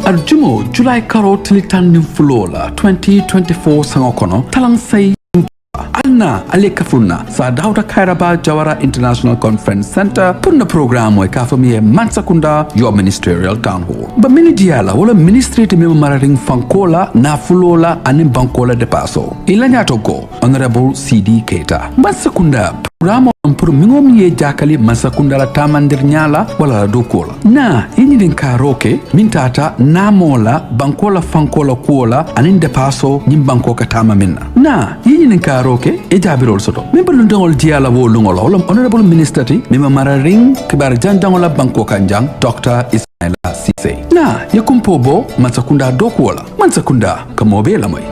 Arjumo July Karo Tilitan Fulola 2024 Sangokono Talangsay Alna Alekafuna Sa Dauda Kairaba Jawara International Conference Center Puna program we kafamie MANSA KUNDA your ministerial town hall. But mini diala wala ministry to mararing Fankola na Fulola anim Bankola de Paso. Ilanya Togo Honorable CD Keita. MANSA KUNDA program pour mingom ye jakali MANSA KUNDA la tamandir nyala wala dokola. Na ini din karoke mintata na mola Bankola Fankola kuola anin de Paso nyim Banko katama minna. Na ini din karoke e jabirol soto member ndongol diala wo lungola wala honorable minister ti mima mararing kibar janjangola Banko kanjang Dr. Ismaila Cisse. Na yakumpo bo MANSA KUNDA dokuola MANSA KUNDA kamobe lamay.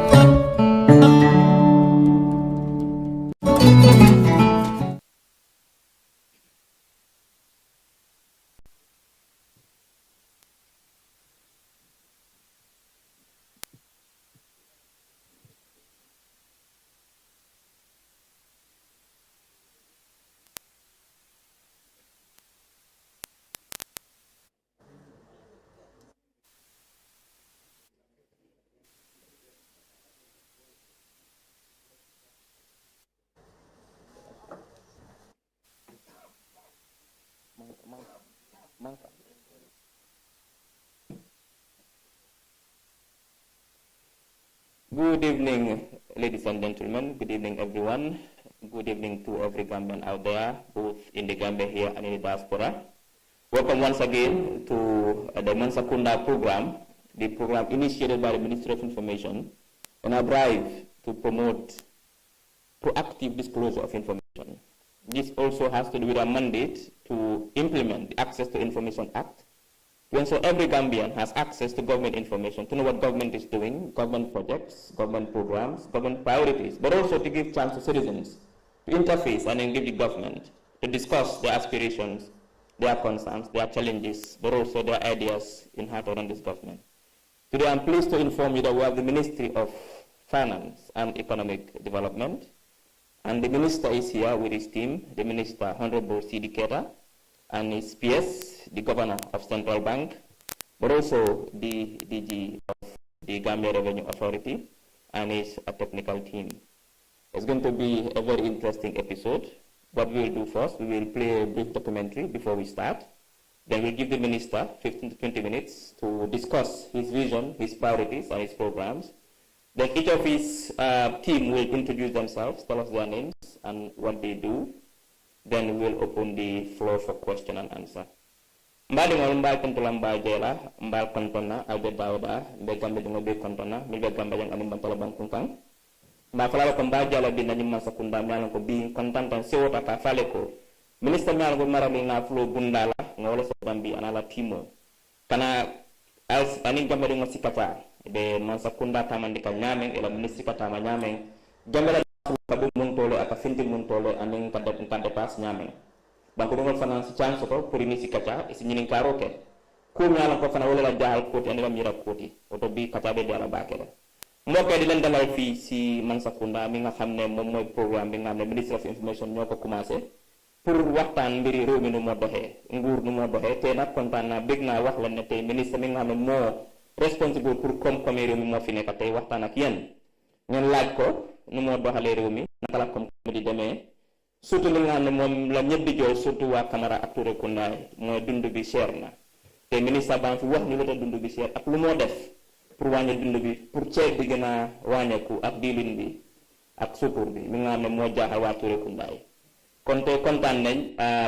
Good evening, ladies and gentlemen. Good evening, everyone. Good evening to every Gambian out there, both in the Gambia here and in the diaspora. Welcome once again to the MANSA KUNDA program, the program initiated by the Ministry of Information and a drive to promote proactive disclosure of information. This also has to do with a mandate to implement the Access to Information Act, to ensure every Gambian has access to government information, to know what government is doing, government projects, government programs, government priorities, but also to give chance to citizens to interface and engage the government, to discuss their aspirations, their concerns, their challenges, but also their ideas in how to run this government. Today I'm pleased to inform you that we have the Ministry of Finance and Economic Development, and the Minister is here with his team, the Minister Honorable C.D. Keita, and his PS, the Governor of Central Bank, but also the DG of the Gambia Revenue Authority and his technical team. It's going to be a very interesting episode. What we will do first, we will play a brief documentary before we start. Then we'll give the Minister 15 to 20 minutes to discuss his vision, his priorities, and his programs. Then each of his team will introduce themselves, tell us their names and what they do. Then we'll open the floor for question and answer. Mbali ngol mbal kontula mbal jela mbal kontona albe dawda be gambe ngo be kontona mi be gambe yang anim bantala bankungkang mba fala ko mbal jala bi nanyum MANSA KUNDA mi ko bi kontantan sewota ta fale ko ministre mi ko marami na flo bundala ngol so bambi anala timo kana as ani gambe ngo sikata be MANSA KUNDA tamandika nyamen ela ministre kata ma nyamen gambe kabu muntolo aka finti muntolo aning kande pas nyame banko ngol fana si chance ko pour ni sikata isi nyinin karoke ko nyala ko fana wala jaal ko ti andira mira ko ti oto bi kata be dala bakela mboké di len dalal fi si MANSA KUNDA mi nga xamné mom moy programme bi nga xamné Ministry of Information ñoko commencé pour waxtaan mbiri réew mi nu mo doxé nguur nu mo doxé té nak kontaan na bég na wax la né tay ministre mi nga xamné mo responsible pour comme réew mi mo fi nekk tay waxtaan ak yeen ñen laaj ko nu mo doxale réew mi naka la comme di démé surtout li nga xamné mom la ñëpp di joy surtout wa Camara ak Touré Kunda moy dundu bi cher na té ministre ba fi wax ni lu ta dundu bi cher ak lu mo def pour wañu dundu bi pour ceeb bi gëna wañeku ak diilin bi ak sukur bi mi nga xamné mo jaaxal wa Touré Kunda kon té kontaan nañ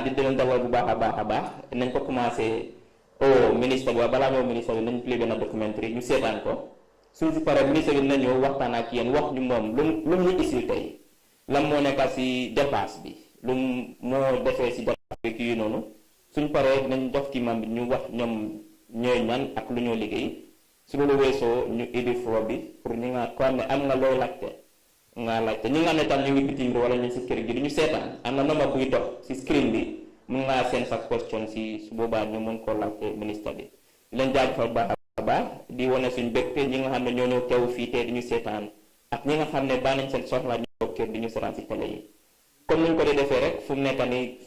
di leen dalal bu baaxa baax nañ ko commencé au ministre ba bala mo ministre nañ play ben documentary ñu sétan ko suñu ci paré ministre bi nañu waxtaan ak yeen wax ñu mom lu ñu isil tay lam mo nekk ci dépasse bi lu mo défé ci dépasse bi ki nonu suñu paré nañ dox ci mam bi ñu wax ñom ñoy ñan ak lu ñoo liggéey su lu wéso ñu idi fro bi pour ñi nga ko am nga loy laccé nga laccé ñi nga ne tam ñu bitim wala ñu ci kër gi ñu sétan am na number buy dox ci screen bi mu nga seen sa question ci su boba ñu mën ko laccé ministre bi leen jaajëfal ba di wone suñu bekté ñi nga xamné ñoo ñoo tew fi té di ñu sétan ak ñi nga xamné ba nañ seen soxla ñu kër di ñu sétan ci télé yi comme ñu ko défé rek fu nekk ni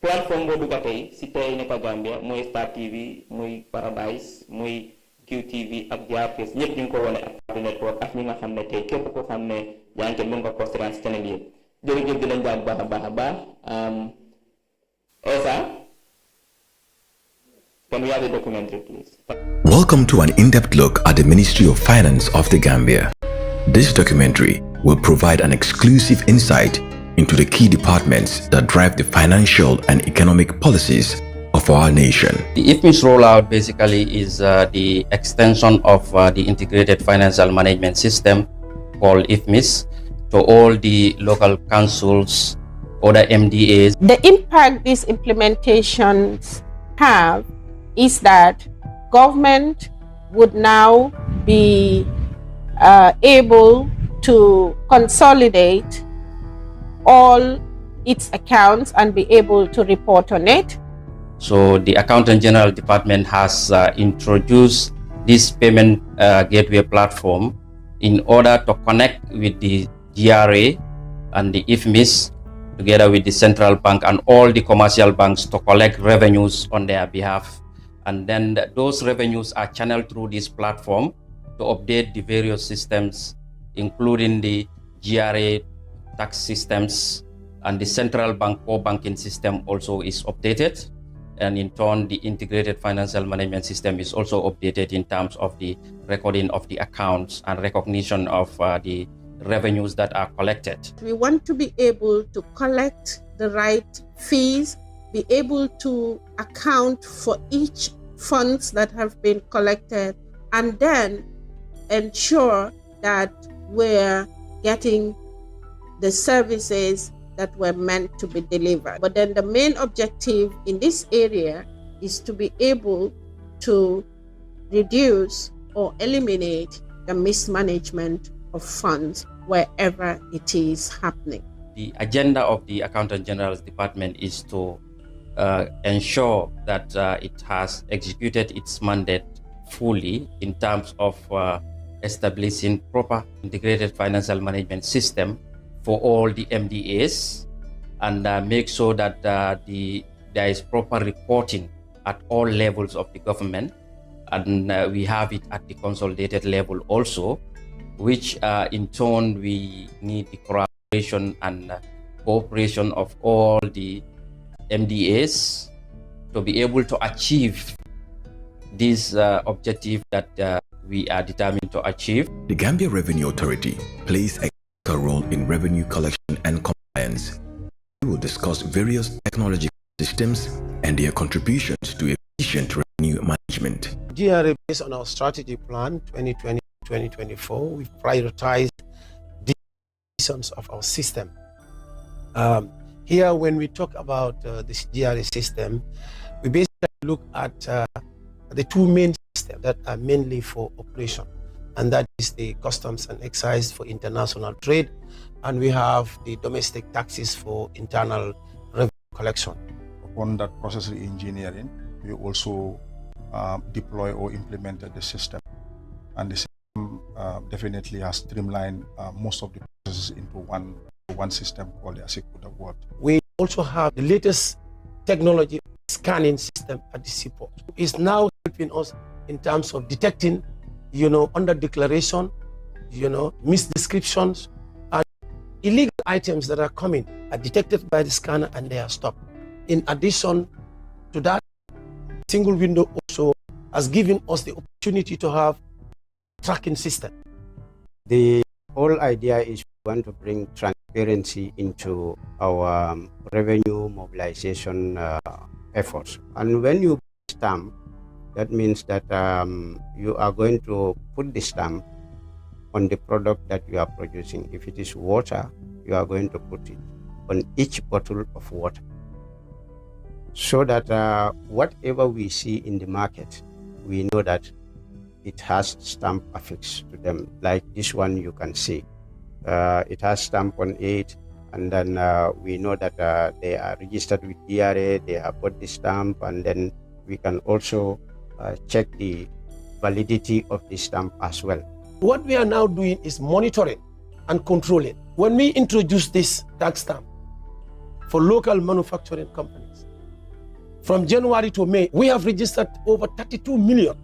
Platform boo dugga tey si tey nekk Gambia muy Star TV muy Paradise muy QTV ak Diapes ñëpp ñu ngi ko wane ak Party Network ak ñi nga xam ne tey képp ko xam ne yaa ngi mën nga ko seetaan si channel yëpp jërëjëf di leen jaam baax a baax a baax Esa, can we have the documentary please? Welcome to an in-depth look at the Ministry of Finance of the Gambia. This documentary will provide an exclusive insight into the key departments that drive the financial and economic policies of our nation. The IFMIS rollout basically is the extension of the Integrated Financial Management System called IFMIS to all the local councils, other MDAs. The impact these implementations have is that government would now be able to consolidate all its accounts and be able to report on it. So the Accountant General Department has introduced this payment gateway platform in order to connect with the GRA and the IFMIS together with the central bank and all the commercial banks to collect revenues on their behalf. And then those revenues are channeled through this platform to update the various systems, including the GRA tax systems, and the central bank core banking system also is updated. And in turn, the integrated financial management system is also updated in terms of the recording of the accounts and recognition of the revenues that are collected. We want to be able to collect the right fees, be able to account for each funds that have been collected, and then ensure that we're getting the services that were meant to be delivered. But then the main objective in this area is to be able to reduce or eliminate the mismanagement of funds wherever it is happening. The agenda of the Accountant General's Department is to ensure that it has executed its mandate fully in terms of establishing proper integrated financial management system for all the MDAs, and make sure that there is proper reporting at all levels of the government, and we have it at the consolidated level also, which in turn we need the collaboration and cooperation of all the MDAs to be able to achieve this objective that we are determined to achieve. The Gambia Revenue Authority plays a critical role in revenue collection and compliance. We will discuss various technological systems and their contributions to efficient revenue management. GRA, based on our strategy plan 2020-2024, we've prioritized the functions of our system. Here, when we talk about this GRA system, we basically look at the two main systems that are mainly for operation, and that is the customs and excise for international trade, and we have the domestic taxes for internal revenue collection. Upon that process re-engineering, we also deploy or implemented the system, and the system definitely has streamlined most of the processes into one system called the MANSA KUNDA. We also have the latest technology scanning system at the seaport. It's now helping us in terms of detecting, under declaration, misdescriptions, and illegal items that are coming are detected by the scanner and they are stopped. In addition to that, single window also has given us the opportunity to have a tracking system. The whole idea is we want to bring transparency into our revenue mobilization efforts. And when you stamp, that means that you are going to put the stamp on the product that you are producing. If it is water, you are going to put it on each bottle of water, so that whatever we see in the market, we know that it has stamp affixed to them. Like this one, you can see it has stamp on it, and then we know that they are registered with DRA, they have put the stamp, and then we can also check the validity of the stamp as well. What we are now doing is monitoring and controlling. When we introduce this tax stamp, for local manufacturing companies. From January to May, we have registered over $32 million.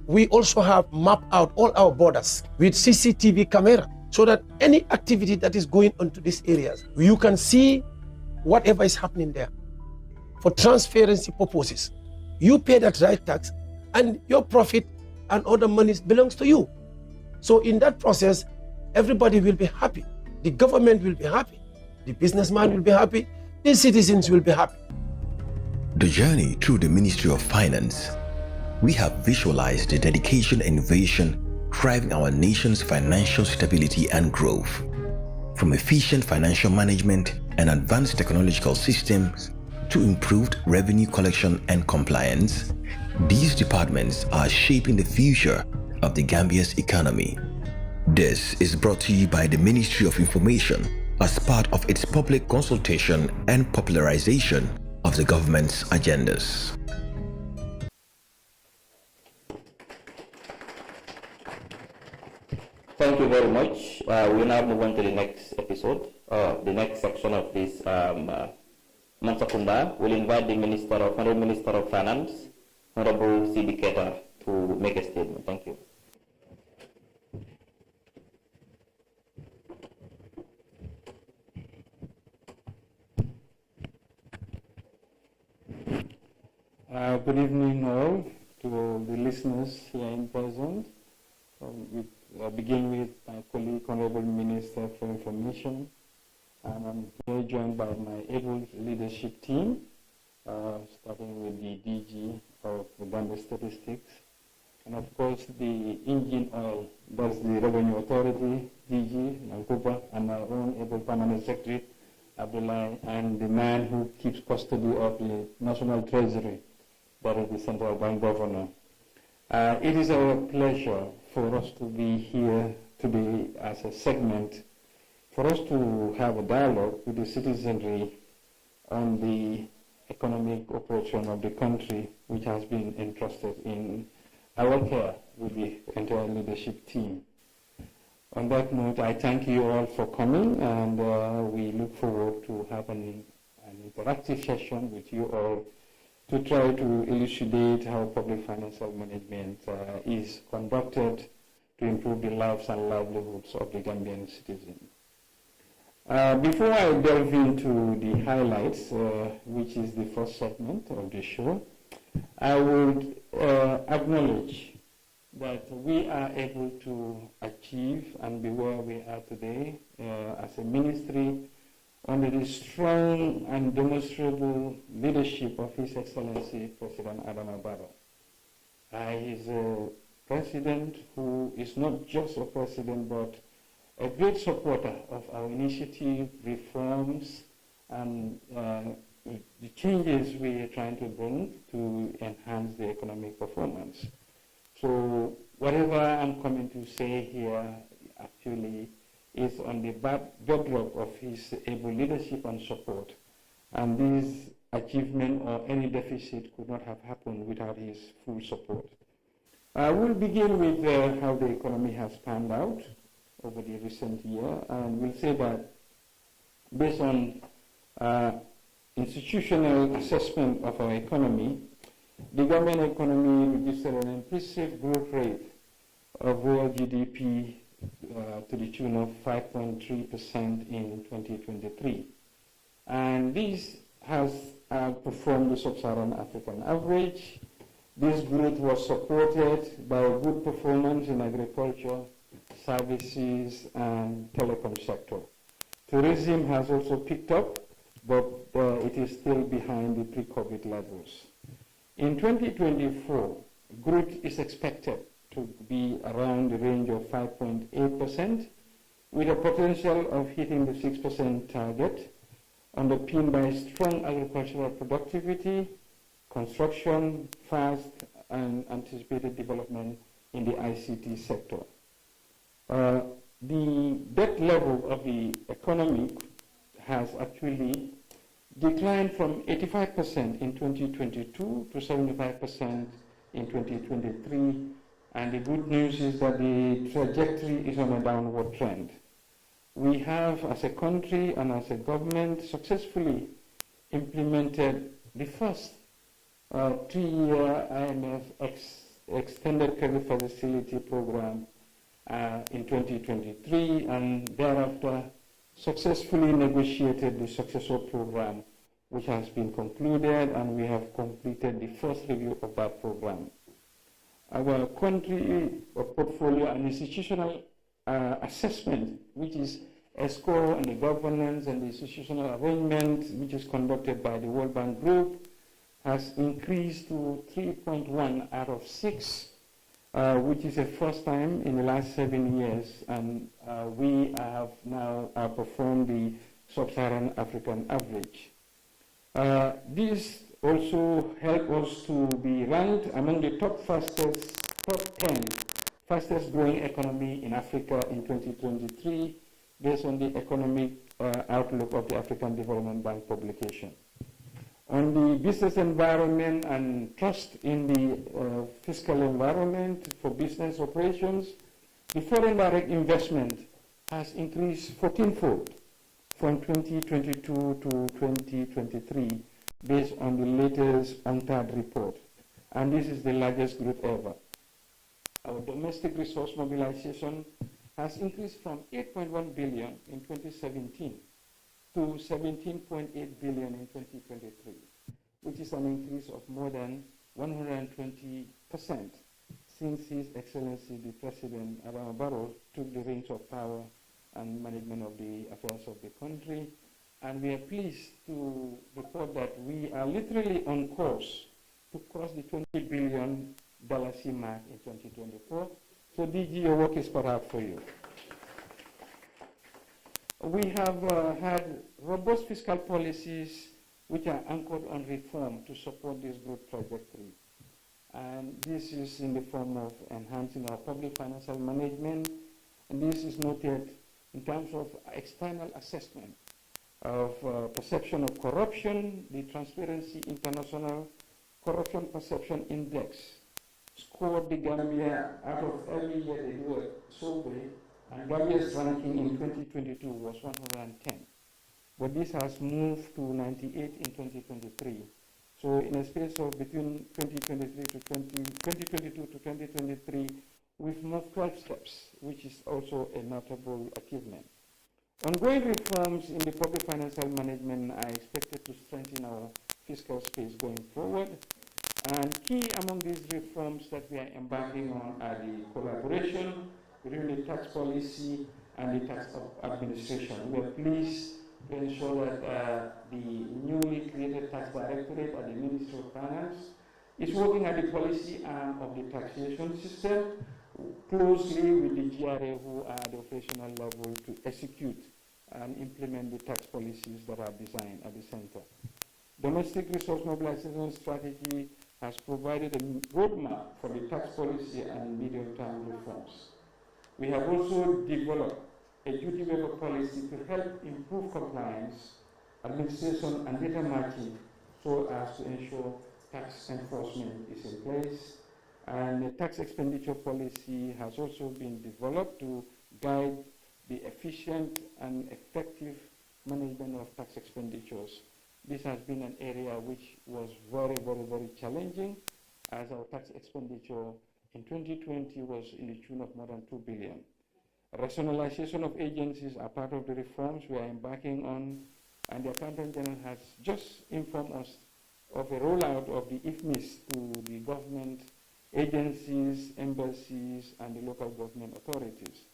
We also have mapped out all our borders with CCTV camera so that any activity that is going on to these areas, you can see whatever is happening there. For transparency purposes, you pay that right tax and your profit and other monies belongs to you. So in that process, everybody will be happy. The government will be happy. The businessman will be happy. The citizens will be happy. The journey through the Ministry of Finance, we have visualized the dedication and innovation driving our nation's financial stability and growth. From efficient financial management and advanced technological systems to improved revenue collection and compliance, these departments are shaping the future of the Gambia's economy. This is brought to you by the Ministry of Information as part of its public consultation and popularization of the government's agendas. Thank you very much. We now move on to the next episode, the next section of this MANSA KUNDA. We'll invite the Honorable Minister of Finance, Honorable C.B. Keita, to make a statement. Thank you. Good evening all to the listeners here in present. I begin with my colleague, Honorable Minister for Information, and I'm here joined by my able leadership team, starting with the DG of the Gambia Statistics, and of course the engine oil, that's the Revenue Authority, DG, Nankupa, and my own able permanent secretary, Abdullah, and the man who keeps custody of the National Treasury, that is the Central Bank Governor. It is our pleasure for us to be here today as a segment, for us to have a dialogue with the citizenry on the economic operation of the country, which has been entrusted in our care with the entire leadership team. On that note, I thank you all for coming, and we look forward to having an interactive session with you all to try to elucidate how public financial management is conducted to improve the lives and livelihoods of the Gambian citizen. Before I delve into the highlights, which is the first segment of the show, I would acknowledge that we are able to achieve and be where we are today as a ministry under the strong and demonstrable leadership of His Excellency President Adama Barrow. He is a president who is not just a president, but a great supporter of our initiative, reforms, and the changes we are trying to bring to enhance the economic performance. So whatever I'm coming to say here actually is on the bedrock of his able leadership and support. And this achievement or any deficit could not have happened without his full support. We'll begin with how the economy has panned out over the recent year, and we'll say that based on institutional assessment of our economy, the Gambian economy registered an impressive growth rate of real GDP to the tune of 5.3% in 2023. And this has outperformed the sub-Saharan African average. This growth was supported by a good performance in agriculture, services, and telecom sector. Tourism has also picked up, but it is still behind the pre-COVID levels. In 2024, growth is expected to be around the range of 5.8%, with a potential of hitting the 6% target, underpinned by strong agricultural productivity, construction, fast and anticipated development in the ICT sector. The debt level of the economy has actually declined from 85% in 2022 to 75% in 2023. And the good news is that the trajectory is on a downward trend. We have, as a country and as a government, successfully implemented the first 3-year IMF Extended Credit Facility Program in 2023, and thereafter successfully negotiated the successor program, which has been concluded, and we have completed the first review of that program. Our country portfolio and institutional assessment, which is a score on the governance and the institutional arrangement, which is conducted by the World Bank Group, has increased to 3.1 out of 6, which is the first time in the last 7 years, and we have now outperformed the sub-Saharan African average. This also helped us to be ranked among the top 10 fastest growing economy in Africa in 2023, based on the economic outlook of the African Development Bank publication. On the business environment and trust in the fiscal environment for business operations, the foreign direct investment has increased 14-fold from 2022 to 2023, based on the latest UNCTAD report, and this is the largest growth ever. Our domestic resource mobilization has increased from 8.1 billion in 2017 to 17.8 billion in 2023, which is an increase of more than 120% since His Excellency the President Adama Barrow took the reins of power and management of the affairs of the country. And we are pleased to report that we are literally on course to cross the $20 billion mark in 2024. So DG, your work is cut out for you. We have had robust fiscal policies which are anchored on reform to support this growth trajectory. And this is in the form of enhancing our public financial management. And this is noted in terms of external assessment of perception of corruption. The Transparency International Corruption Perception Index scored the Gambia out of every year they do a survey, and Gambia's ranking in 2022 was 110. But this has moved to 98 in 2023. So in a space of between 2022 to 2023, we've moved 12 steps, which is also a notable achievement. Ongoing reforms in the public financial management are expected to strengthen our fiscal space going forward. And key among these reforms that we are embarking on are the collaboration between the tax policy and the tax administration. We are pleased to ensure that the newly created tax directorate at the Ministry of Finance is working at the policy arm of the taxation system closely with the GRA, who are at the operational level, to execute and implement the tax policies that are designed at the center. Domestic resource mobilization strategy has provided a roadmap for the tax policy and medium-term reforms. We have also developed a duty waiver policy to help improve compliance, administration, and data matching so as to ensure tax enforcement is in place. And the tax expenditure policy has also been developed to guide the efficient and effective management of tax expenditures. This has been an area which was very, very, very challenging, as our tax expenditure in 2020 was in the tune of more than 2 billion. Rationalization of agencies are part of the reforms we are embarking on, and the Accountant General has just informed us of a rollout of the IFMIS to the government agencies, embassies, and the local government authorities.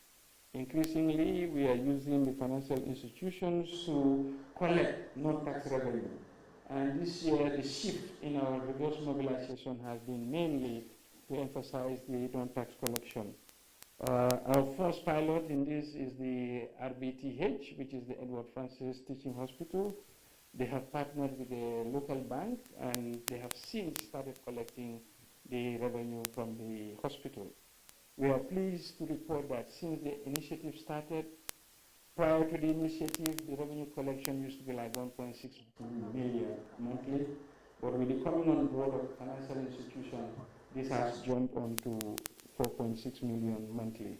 Increasingly, we are using the financial institutions to collect non-tax revenue. And this year, the shift in our reverse mobilization has been mainly to emphasize the non-tax collection. Our first pilot in this is the RBTH, which is the Edward Francis Teaching Hospital. They have partnered with a local bank, and they have since started collecting the revenue from the hospital. We are pleased to report that since the initiative started, prior to the initiative, the revenue collection used to be like 1.6 million monthly, but with the coming on board of financial institution, this has jumped on to 4.6 million monthly.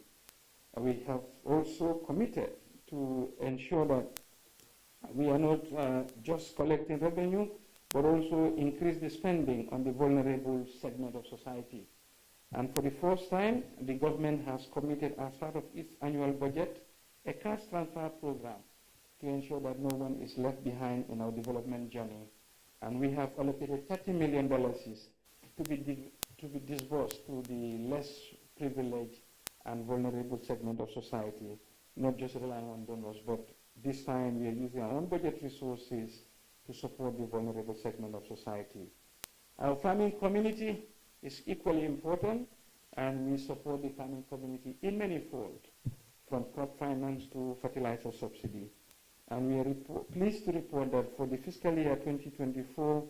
We have also committed to ensure that we are not just collecting revenue, but also increase the spending on the vulnerable segment of society. And for the first time, the government has committed, as part of its annual budget, a cash transfer program to ensure that no one is left behind in our development journey. And we have allocated $30 million to be disbursed to the less privileged and vulnerable segment of society, not just relying on donors, but this time we are using our own budget resources to support the vulnerable segment of society. Our farming community is equally important, and we support the farming community in many folds, from crop finance to fertilizer subsidy. And we are pleased to report that for the fiscal year 2024,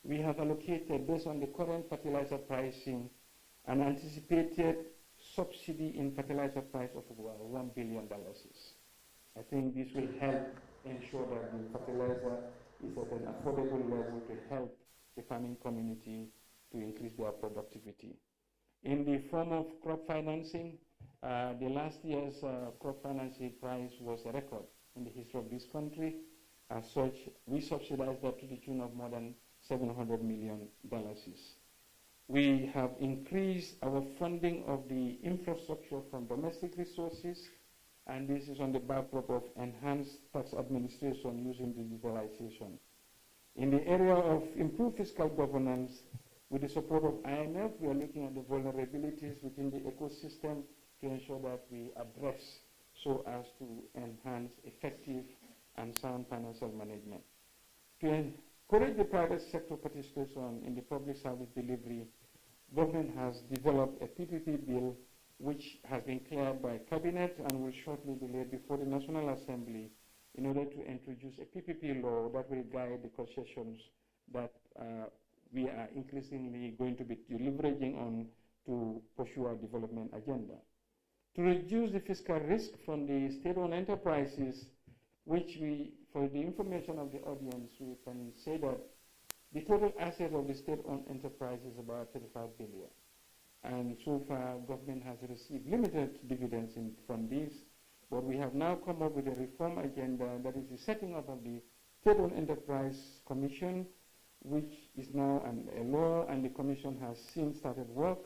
we have allocated, based on the current fertilizer pricing, an anticipated subsidy in fertilizer price of about $1 billion. I think this will help ensure that the fertilizer is at an affordable level to help the farming community to increase their productivity. In the form of crop financing, the last year's crop financing price was a record in the history of this country. As such, we subsidized that to the tune of more than $700 million. We have increased our funding of the infrastructure from domestic resources, and this is on the backdrop of enhanced tax administration using digitalization. In the area of improved fiscal governance, with the support of IMF, we are looking at the vulnerabilities within the ecosystem to ensure that we address so as to enhance effective and sound financial management. To encourage the private sector participation in the public service delivery, government has developed a PPP bill which has been cleared by Cabinet and will shortly be laid before the National Assembly in order to introduce a PPP law that will guide the concessions that we are increasingly going to be leveraging on to pursue our development agenda. To reduce the fiscal risk from the state-owned enterprises, which we, for the information of the audience, we can say that the total assets of the state-owned enterprise is about $35 billion. And so far, government has received limited dividends from these, but we have now come up with a reform agenda that is the setting up of the State-Owned Enterprise Commission, which is now a law, and the commission has since started work,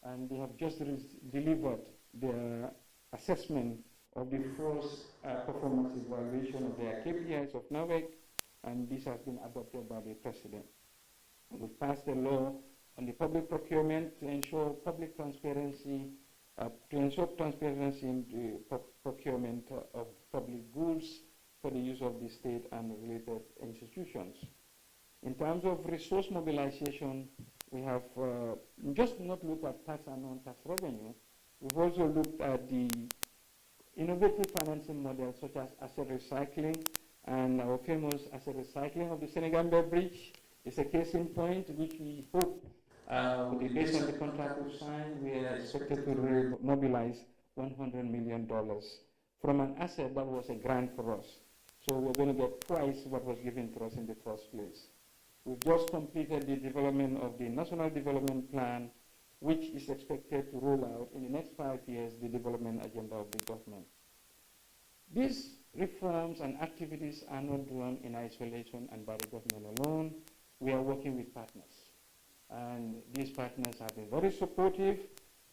and they have just delivered their assessment of the first performance evaluation of their KPIs of NAWEC, and this has been adopted by the President. We passed a law on the public procurement to ensure public transparency, in the procurement of public goods for the use of the state and related institutions. In terms of resource mobilization, we have just not looked at tax and non-tax revenue. We've also looked at the innovative financing models such as asset recycling, and our famous asset recycling of the Senegambia Bridge is a case in point, which we hope, based on the contract we've signed, we are expected to mobilize $100 million from an asset that was a grant for us. So we're going to get twice what was given to us in the first place. We've just completed the development of the National Development Plan, which is expected to roll out in the next 5 years, the development agenda of the government. These reforms and activities are not done in isolation and by the government alone. We are working with partners, and these partners have been very supportive.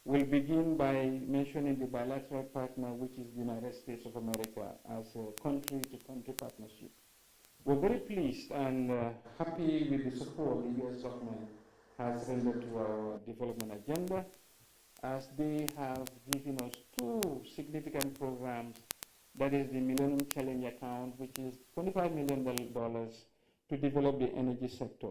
We'll begin by mentioning the bilateral partner, which is the United States of America, as a country-to-country partnership. We're very pleased and happy with the support the U.S. government has rendered to our development agenda, as they have given us 2 significant programs. That is the Millennium Challenge Account, which is $25 million to develop the energy sector.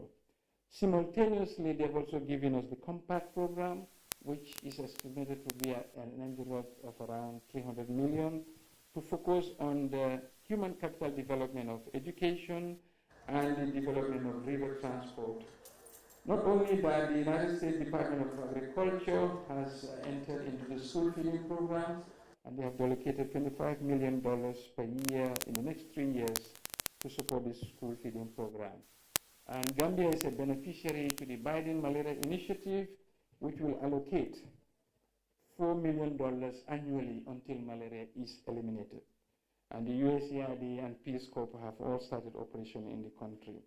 Simultaneously, they've also given us the Compact program, which is estimated to be an envelope of around $300 million, to focus on the human capital development of education and the development of river transport. Not only that, the United States Department of Agriculture has entered into the school feeding programs, and they have allocated $25 million per year in the next 3 years to support this school feeding program. And Gambia is a beneficiary to the Biden Malaria Initiative, which will allocate $4 million annually until malaria is eliminated. and the USAID and Peace Corps have all started operation in the country.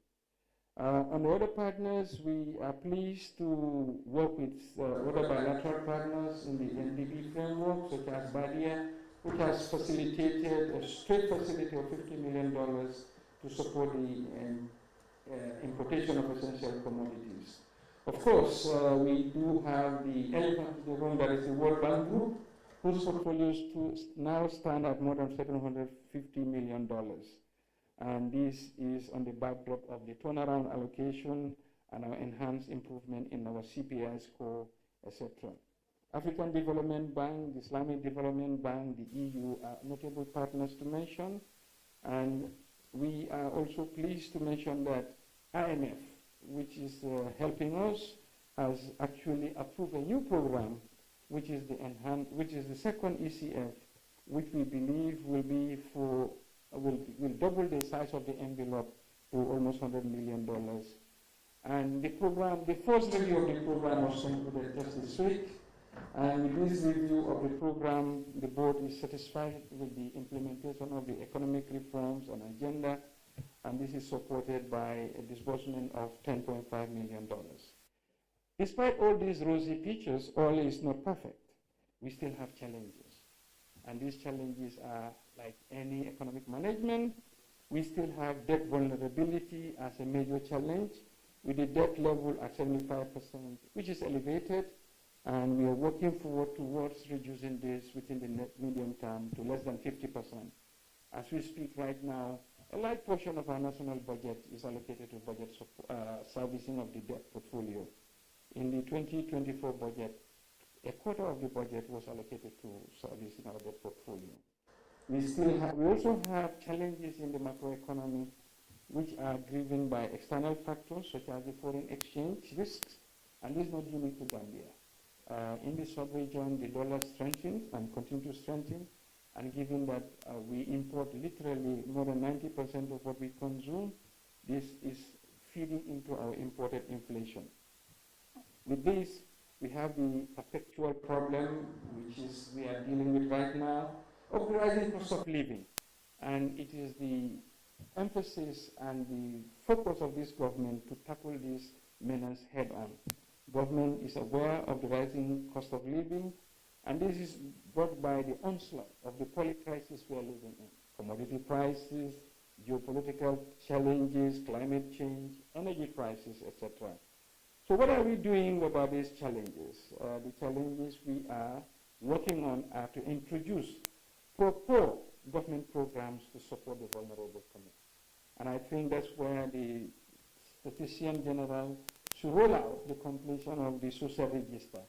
On the other partners, we are pleased to work with other bilateral partners in the NDB framework, such as Badia, which has facilitated a straight facility of $50 million to support the importation of essential commodities. Of course, we do have the elephant in the room, that is the World Bank Group, whose portfolios now stand at more than $750 million. And this is on the backdrop of the turnaround allocation and our enhanced improvement in our CPI score, etc. African Development Bank, the Islamic Development Bank, the EU are notable partners to mention. And we are also pleased to mention that IMF, which is helping us, has actually approved a new program, which is the second ECF, which we believe will be will double the size of the envelope to almost $100 million. And the program, the first review of the program was concluded just this week. And with this review of the program, the board is satisfied with the implementation of the economic reforms and agenda, and this is supported by a disbursement of $10.5 million. Despite all these rosy pictures, all is not perfect. We still have challenges. And these challenges are like any economic management. We still have debt vulnerability as a major challenge, with the debt level at 75%, which is elevated, and we are working forward towards reducing this within the medium term to less than 50%. As we speak right now, a large portion of our national budget is allocated to budget servicing of the debt portfolio. In the 2024 budget, a quarter of the budget was allocated to servicing our debt portfolio. We also have challenges in the macroeconomy, which are driven by external factors such as the foreign exchange risks, and this is not unique to Gambia. In the sub-region, the dollar strengthens and continues to strengthen, and given that we import literally more than 90% of what we consume, this is feeding into our imported inflation. With this, we have the perpetual problem, which is we are dealing with right now, of the rising cost of living. And it is the emphasis and the focus of this government to tackle this menace head on. Government is aware of the rising cost of living, and this is brought by the onslaught of the polycrisis we are living in. Commodity prices, geopolitical challenges, climate change, energy crisis, etc. So what are we doing about these challenges? The challenges we are working on are to introduce proper government programs to support the vulnerable community. And I think that's where the Statistician General should roll out the completion of the social register,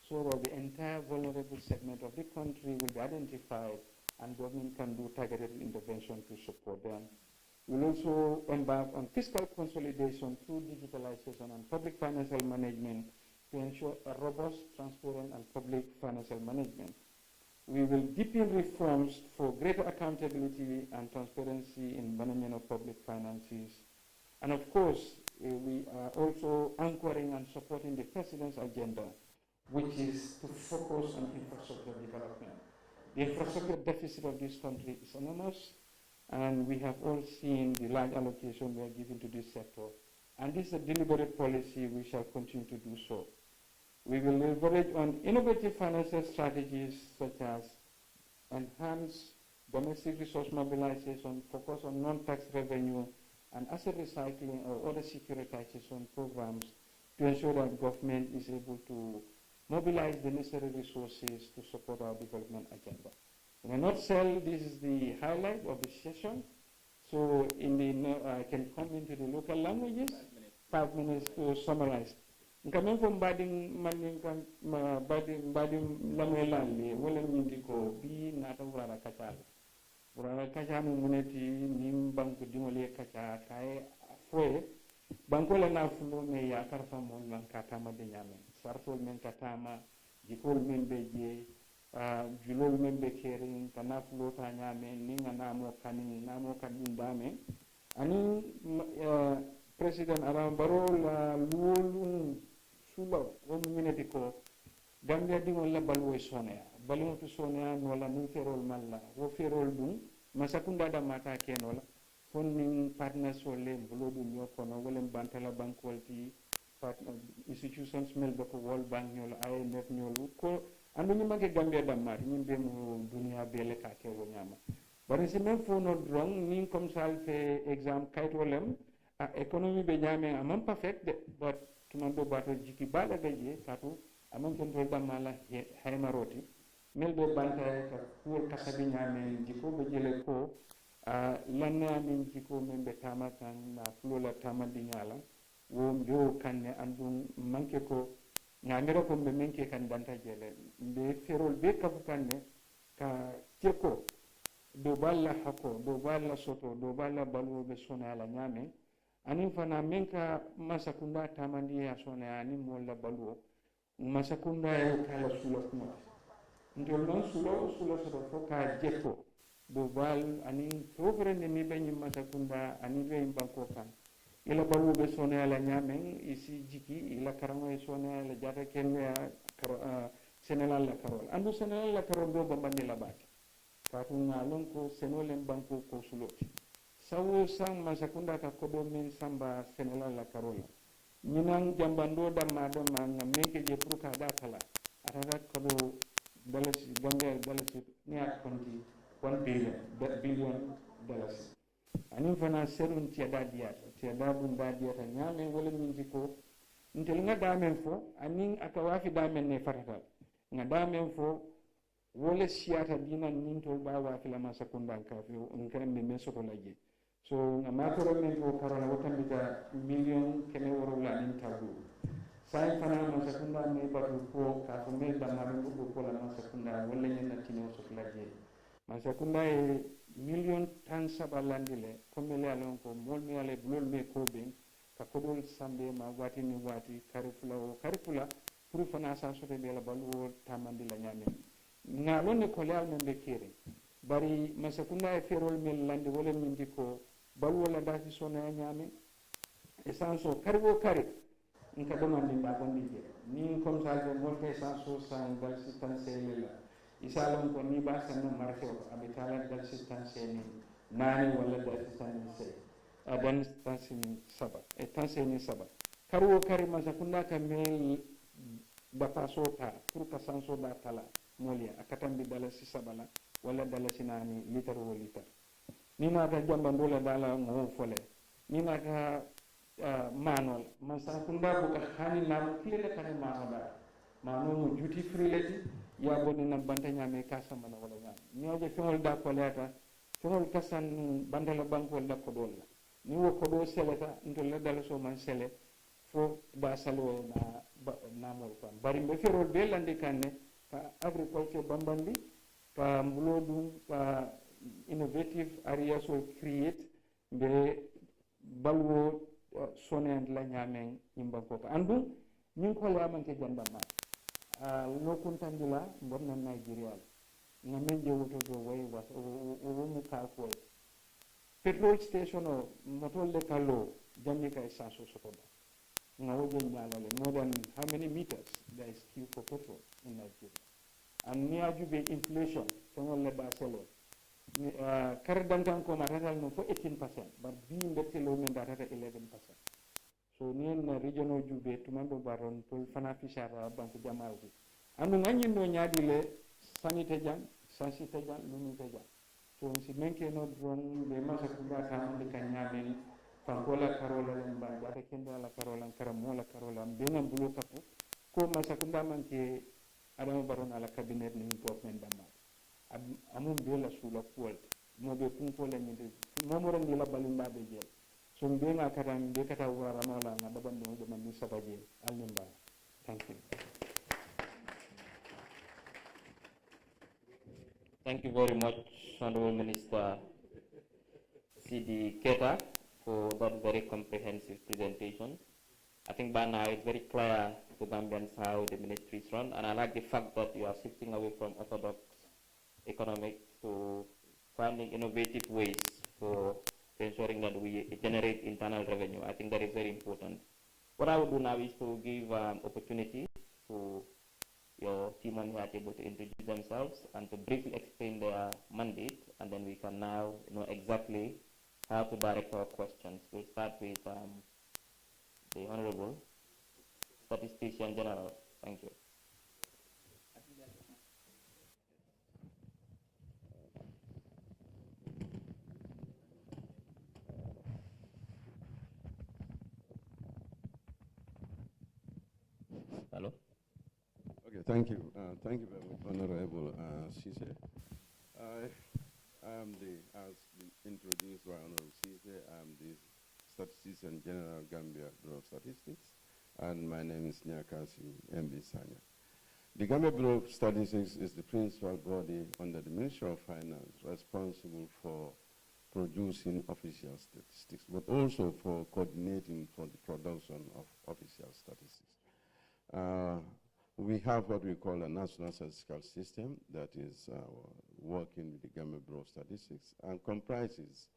so that the entire vulnerable segment of the country will be identified and government can do targeted intervention to support them. We'll also embark on fiscal consolidation through digitalization and public financial management to ensure a robust, transparent, and public financial management. We will deepen reforms for greater accountability and transparency in management of public finances. And of course, we are also anchoring and supporting the President's agenda, which is to focus on infrastructure development. The infrastructure deficit of this country is enormous, and we have all seen the large allocation we are giving to this sector. And this is a deliberate policy. We shall continue to do so. We will leverage on innovative financial strategies such as enhanced domestic resource mobilization, focus on non-tax revenue, and asset recycling or other securitization programs to ensure that government is able to mobilize the necessary resources to support our development agenda. In a nutshell, this is the highlight of the session. So I can come into the local languages. 5 minutes to summarize. Kami po bading lamelali wala hindi ko bi nata wala kacal. Wala kacal mo muneti nim bangko dimole kacal kay fue bangko la na fulo me ya karfa mo man katama de nyame. Sartol men katama jikol men beje julol men be kering kana fulo ta nyame ninga namo kanin dame ani President Arambaro la lulung sulo womu mineti ko Gambia di wala balwo sonea balwo to sonea no la nun ferol malla wo ferol dum MANSA KUNDA da mata kenola funding partners wole bulodu nyo kono wole bantala bankwalti partner institutions mel bako World Bank nyolo IMF nyolo ko andu nyima ke Gambia da mat nyimbe mo dunia bele ka ke nyama bari si même fo no drong ni comme ça fait exemple kaytolem a economy be nyame amam perfect de but tumando bato jiki bala gaje katu amam ken tol damala haymaroti mel be banta ka ko kasabi nyame jiko be jele ko lanna min jiko men be tama kan na flola tama dingala wo mbiyo kanne andum manke ko ngamira ko be menke kan danta jele be ferol be kafu kanne ka teko do balla hako do balla soto do balla balwo be sona ala nyame anin fana menka MANSA KUNDA tamandi ya sona ani molla balwo MANSA KUNDA e kala sula kuma ndol non sulo soto foka jekko do bal anin fofrende mi be MANSA KUNDA ani be banko kan ila balwo be sona ala nyame isi jiki ila karango e sona ala jata kenya senelal la karol andu senelal la karol do bambandi la baki katu ngalon ko senolen banko ko suloti sawo sang MANSA KUNDA ka kodo men samba senelal la karola nyinang jambando dama nga menke je pruka da kala atata kodo dalasi Gambia dalasi ni akonti 1 billion dalasi anin fana serun tiada bun da diata nyame wala min jiko ntel nga damen fo anin aka wafi damen ne farata nga damen fo wala siata dina nintol ba wafi la MANSA KUNDA ka fi ngam me soto laje so nga makoro men ko karala wotambita million kene woro la nin tabu sai fana MANSA KUNDA me batu ko ka ko me damaru ko la MANSA KUNDA wala nyen tino soto laje MANSA KUNDA e million tan sabalandile ko mele alon ko mol mi ale blol me ko ben ka kodol sambe ma wati ni wati karifula pour fana sa soto be la balu tamandi la nyame ngalon ne ko leal men be kere bari MANSA KUNDA e ferol mel lande wala min diko balu wala dati sona nyame esanso karbo kare nka domandi ba bondi je ni comme ça je monte esanso san dal sistance lela isalon ko ni ba san marke ko abitala dal sistance ni nani wala dal sistance adan sistance ni saba e tanse ni saba karbo kare MANSA KUNDA ka mel bata sota pour ka sanso da tala molia akatambi dala si sabala wala dala sinani liter o liter ni nata jambandola dala ngo fole ni nata manol MANSA KUNDA buka hani na kile kan maada mano mo duty free leti ya bonni na banta nyame kasa mana wala nyam ni oje fengol da ko leta fengol kasan bandala banko la ko dolla ni wo ko do seleta ndolla dala so man sele fo da salwo na mol kan bari be ferol be lande kanne ka agriculture bambandi ka mbulodum ka innovative areas will create be balwo sonen la nyamen nyimba ko andu nyin ko la man ke jamba ma no kuntandila mbonna Nigeria ngamen je woto do way was o mu ka ko petrol station o motol le kalo jamni ka essence so ko ngawo je nyalale more than how many meters there is queue for petrol in Nigeria and near jube inflation so le ba selo kardantan ko matatal no fo 18% but bi mbette lo men data 11%. So nien na regional jube tumando baron pol fana fishara banku jamaldi andu ngani no nyaadi le sanite jan sansite jan lunu te jan so si menke no dron be MANSA KUNDA tan de kanyamen fangola karola lamba data kendo la karola karamola karola benam bulu kapu ko MANSA KUNDA manke adama baron ala cabinet ni important damma amum bela sula kuwal mo be kun ko la nyinde mo mo ran la balinda be jel so be nga katam be kata wara no la nga daban do man ni sabaje alimba. Thank you. Thank you very much, Honorable Minister CD Keta, for that very comprehensive presentation. I think by now it's very clear to Gambians how the ministry is run, and I like the fact that you are shifting away from orthodox economics to finding innovative ways for ensuring that we generate internal revenue. I think that is very important. What I would do now is to give opportunity to your team on here are able to introduce themselves and to briefly explain their mandate, and then we can now know exactly how to direct our questions. We'll start with the Honorable Statistician General. Thank you. Hello. Okay, thank you. Thank you very much, Honorable Cisse. I am as introduced by Honorable Cisse, I am the Statistician General Gambia Bureau of Statistics, and my name is Nyakasi MB Sanya. The Gambia Bureau of Statistics is the principal body under the Ministry of Finance responsible for producing official statistics, but also for coordinating for the production of official statistics. We have what we call a national statistical system that is working with the Gambia Bureau of Statistics and comprises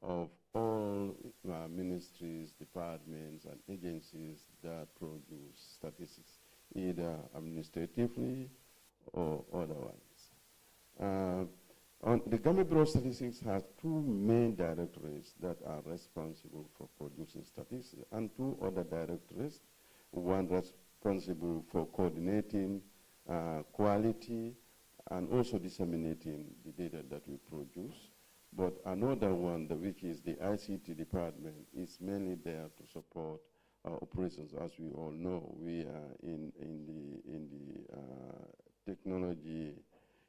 of all ministries, departments, and agencies that produce statistics, either administratively or otherwise. The Gambia Bureau of Statistics has two main directorates that are responsible for producing statistics, and two other directorates, one responsible for coordinating quality and also disseminating the data that we produce. But another one, which is the ICT department, is mainly there to support our operations. As we all know, we are in the technology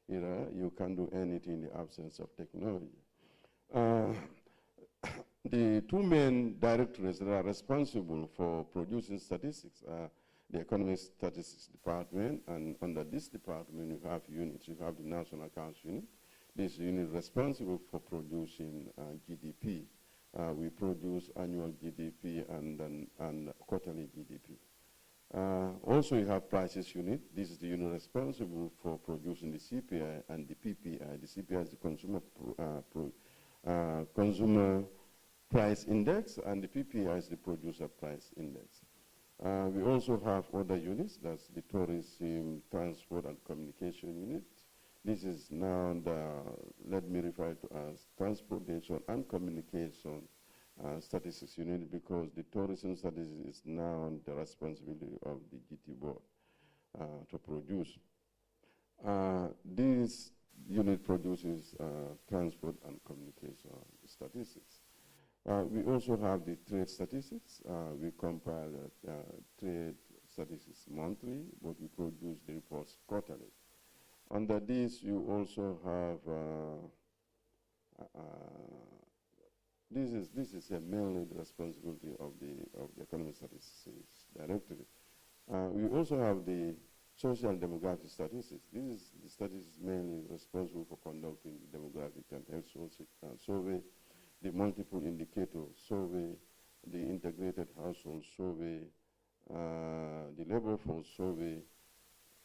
era. You can't do anything in the absence of technology. The two main directorates that are responsible for producing statistics are the Economic Statistics Department, and under this department you have units. You have the National Accounts Unit. This unit is responsible for producing GDP. We produce annual GDP and quarterly GDP. Also you have Prices Unit. This is the unit responsible for producing the CPI and the PPI. The CPI is the Consumer Price Index, and the PPI is the Producer Price Index. We also have other units, that's the Tourism, Transport, and Communication Unit. This is now let me refer to as Transportation and Communication Statistics Unit, because the tourism statistics is now the responsibility of the GT board to produce. This unit produces transport and communication statistics. We also have the trade statistics. We compile trade statistics monthly, but we produce the reports quarterly. Under this, you also have this is mainly the responsibility of the Economic Statistics Directorate. We also have the social and demographic statistics. This is the statistics mainly responsible for conducting the demographic and health survey, the multiple indicator survey, the integrated household survey, the labor force survey,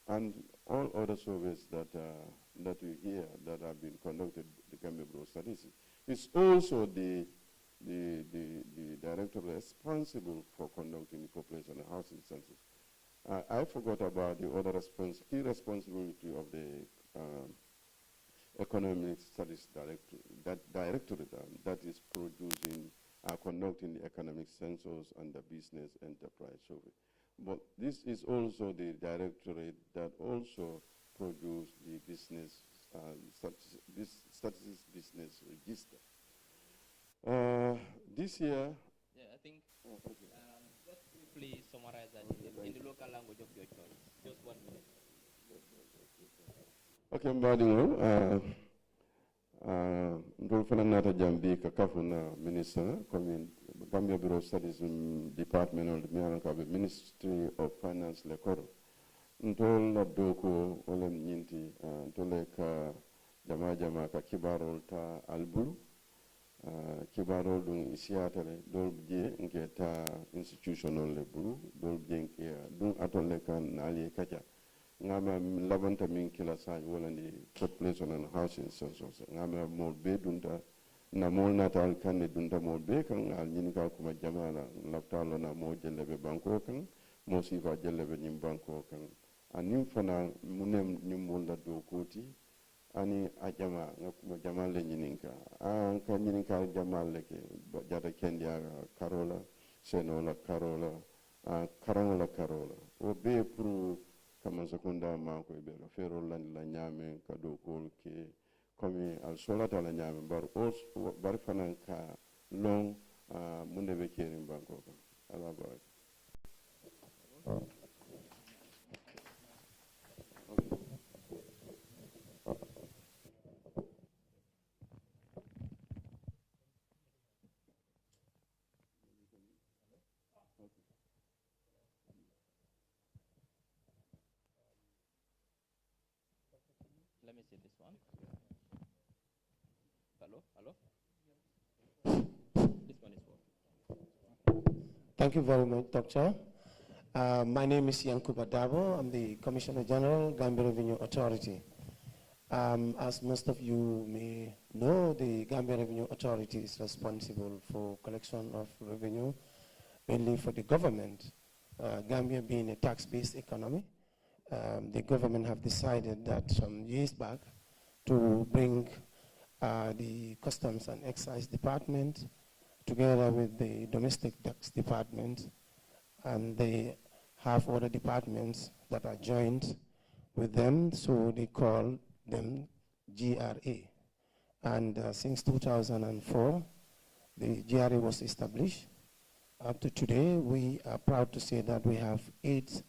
and all other surveys that we hear that have been conducted by the Gambia Bureau of Statistics. It's also the director responsible for conducting the population and housing census. I forgot about the other key responsibility of the Economic Studies Directorate that is conducting the economic census and the business enterprise survey. But this is also the directorate that also produces the business statistics business register. This year, yeah, I think just briefly summarize that in the local language of your choice. Just 1 minute. Okay, mbadingol ndol fana nata jambi ka kafuna minister comme Gambia Bureau of Studies Department of the Ministry of Finance le koro ndol la doko olem nyinti ndole ka jama ka kibarol ta albulu kibarol dun isiatale dol bje ngeta institutional le bulu dol bje nke dun atole kan ali kaja ngama labanta min kila sa wala ni population and housing census ngama mol be dunta na mol natal kan dunta mol be kan al nyin ka kuma jamana laptalo na mo jellebe banko kan mo sifa jellebe nyim banko kan anim fana munem nyumbunda do koti ani ajama jamal le nyininka an ka nyininka jamal le ke jada kendia karola senola karola karangola karola o be pour MANSA KUNDA ma ko be la fero lan la nyame ka do ko ke comme al solata la nyame bar fana ka long munde be kerim banko ala barak. Let me see this one. Hello? This one is for. Thank you very much, Doctor. My name is Yankuba Dabo. I'm the Commissioner General, Gambia Revenue Authority. As most of you may know, the Gambia Revenue Authority is responsible for collection of revenue, mainly for the government. Gambia being a tax-based economy, the government have decided that some years back to bring the Customs and Excise Department together with the Domestic Tax Department, and they have other departments that are joined with them, so they call them GRA. And since 2004, the GRA was established. Up to today, we are proud to say that we have 8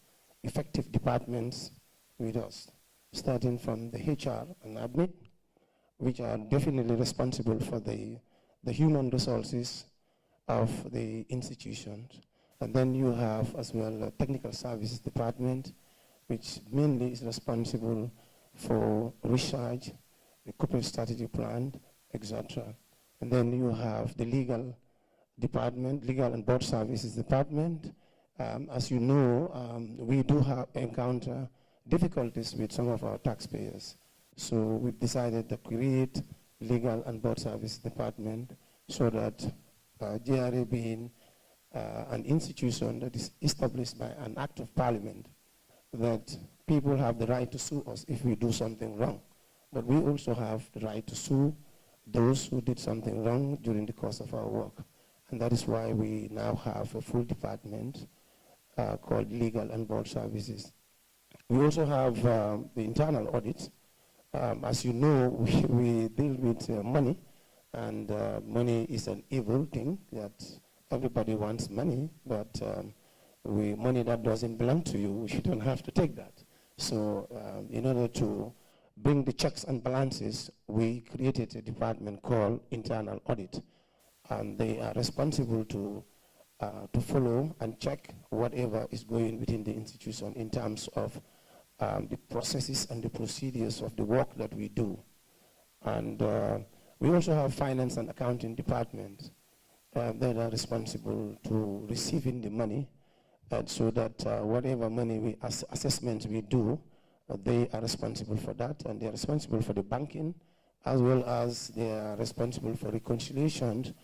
effective departments with us, starting from the HR and admin, which are definitely responsible for the human resources of the institutions. And then you have as well a technical services department, which mainly is responsible for research, the corporate strategy plan, etc. And then you have the legal department, legal and board services department. As you know, we do encounter difficulties with some of our taxpayers. So we've decided to create legal and board service department so that GRA being an institution that is established by an act of parliament, that people have the right to sue us if we do something wrong. But we also have the right to sue those who did something wrong during the course of our work. And that is why we now have a full department called Legal and Board Services. We also have the internal audit. As you know, we deal with money, and money is an evil thing, that everybody wants money, but money that doesn't belong to you, you don't have to take that. So in order to bring the checks and balances, we created a department called Internal Audit, and they are responsible to follow and check whatever is going within the institution in terms of the processes and the procedures of the work that we do. And we also have finance and accounting departments that are responsible to receiving the money, so that whatever money assessments we do, they are responsible for that, and they are responsible for the banking, as well as they are responsible for reconciliation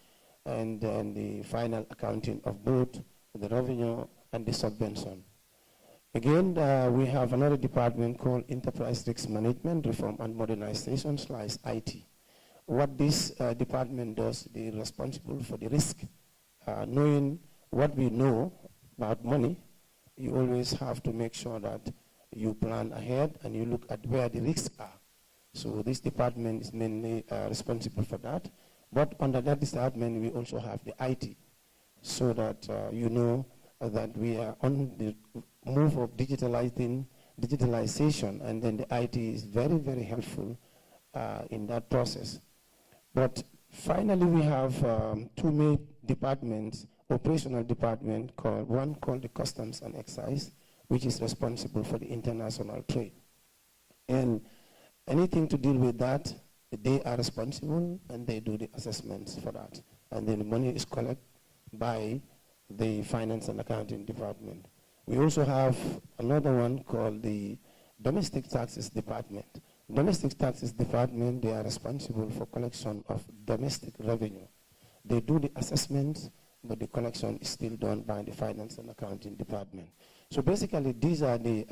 and then the final accounting of both the revenue and the subvention. Again, we have another department called Enterprise Risk Management, Reform and Modernization / IT. What this department does, they're responsible for the risk. Knowing what we know about money, you always have to make sure that you plan ahead and you look at where the risks are. So this department is mainly responsible for that. But under that department, we also have the IT, so that you know that we are on the move of digitalization, and then the IT is very, very helpful in that process. But finally, we have 2 main departments, operational department, one called the Customs and Excise, which is responsible for the international trade. And anything to deal with that, they are responsible, and they do the assessments for that. And then the money is collected by the Finance and Accounting Department. We also have another one called the Domestic Taxes Department. Domestic Taxes Department, they are responsible for collection of domestic revenue. They do the assessments, but the collection is still done by the Finance and Accounting Department. So basically, these are the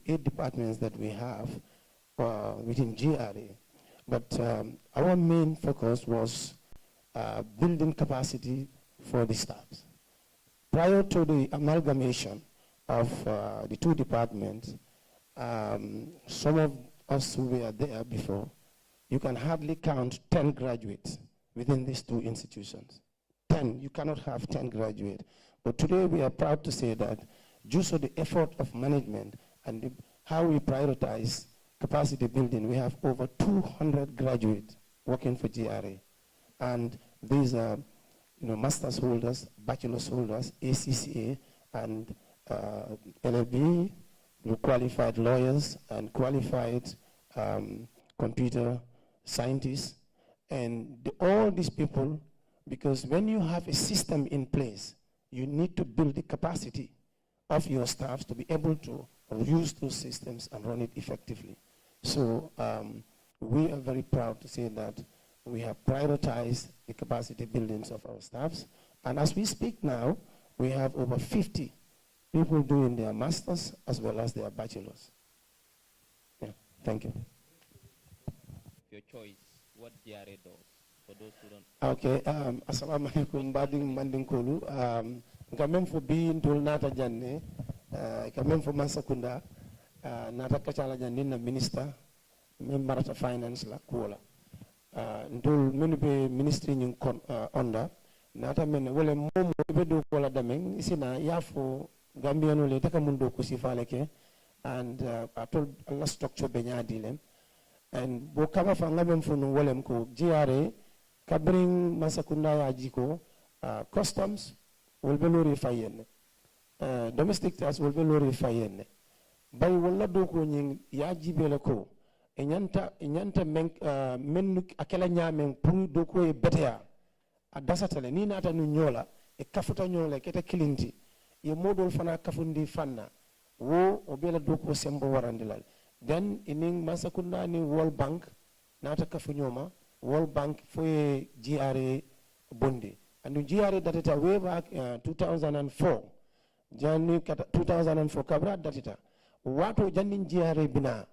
8 departments that we have within GRA. But our main focus was building capacity for the staffs. Prior to the amalgamation of the 2 departments, some of us who were there before, you can hardly count 10 graduates within these 2 institutions. 10, you cannot have 10 graduates. But today we are proud to say that due to the effort of management and how we prioritize capacity building, we have over 200 graduates working for GRA. And these are master's holders, bachelor's holders, ACCA, and LLB, qualified lawyers, and qualified computer scientists. And all these people, because when you have a system in place, you need to build the capacity of your staff to be able to use those systems and run it effectively. So we are very proud to say that we have prioritized the capacity buildings of our staffs. And as we speak now, we have over 50 people doing their masters as well as their bachelors. Yeah, thank you. Your choice, what GRA does, for those who don't. Okay, assalamu alaikum, bading manding kolu. Kamem for being told nata janne, kamem for MANSA KUNDA, nata kachala janne na minister, member of finance la kuola. Ndol menu be ministry nyung onda, nata men wole momo be do kuola dameng, isina yafo Gambiano le taka mundo kusifaleke, and I told Allah structure benya dilem. And bokama fanga memfunu wolem ko GRA kabring MANSA KUNDA ya jiko customs will be lori fayenne, domestic tax will be lori fayenne. Bay wala do ko nying ya jibele ko enyanta men akela nyamen pour do ko e betea adasatale ni nata nu nyola e kafuta nyola kete kilinti ye modol fana kafundi fanna wo obela do ko sembo warandilal. Then in MANSA KUNDA ni World Bank nata kafunyoma World Bank for GRA bondi, and the GRA data way back 2004 January 2004 kabra data wato janin GRA bina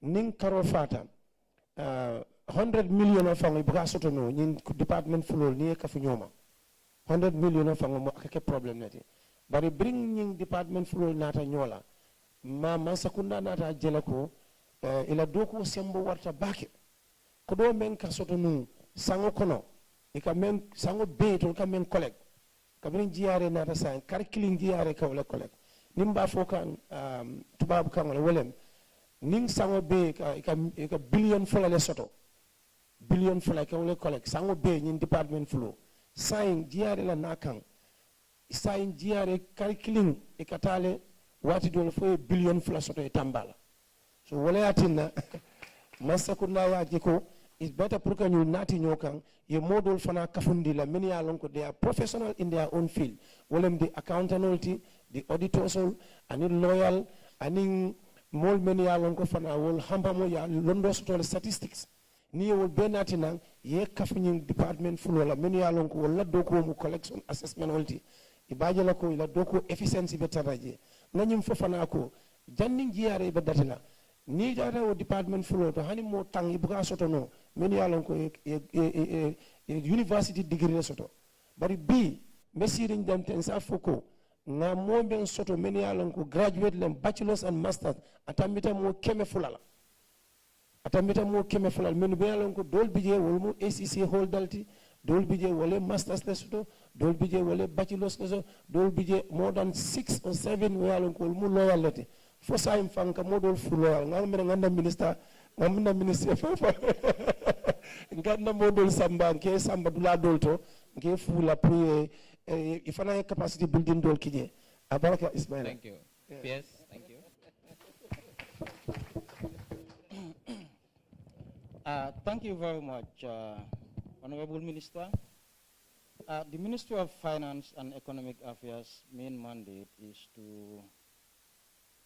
ning karo fata 100 million of fango ibuka soto no nin department full ni kafunyoma 100 million of fango mo akake problem nati bari bring ning department full nata nyola MANSA KUNDA nata jelako ila doko sembo warta bake kodo men ka soto nu sango kono e ka men sango be to ka men collect ka ben GRA nata san kar killing GRA ka wala collect nimba fo kan tubab kan wala wolem ning sango be ka billion fola le soto billion fola ka wala collect sango be nyin department flow sign GRA la nakan sign GRA kar killing e katale wati dole fo billion fola soto e tambala. So wala yatina MANSA KUNDA ya jiko is better pour que ñu nati ñokan ye modol fana kafundi la many along they are professional in their own field. Wolem the accountability, the auditors and loyal and mol many along fana wol hambamo ya londo soto statistics. Ni wol benati nang ye kafuning department full wala many along wala doko mu collection assessment wolti ibaje la ko ila doko efficiency betaraje nanyum fofana ko janning GRA be datila ni data o department full to hani mo tang ibuka soto no many along ko university degree soto bari bi mesiring dem ten sa foko na mo ben soto many along ko graduate lem bachelors and masters atamita mo keme fulala menu be along ko dol bije wol mo ACC holdalti dol bije wole masters lesoto dol bije wole bachelors leso dol bije more than 6 or 7 we along ko mu loyalty fo saim fanka modol fu loyal nganda minister ngamna minister fa nganda modol samba ke samba dula dolto ke fu la pour ifana capacity building dol kije abaraka Ismail. Thank you. Yes, thank you. Thank you very much, Honorable Minister. The Ministry of Finance and Economic Affairs' main mandate is to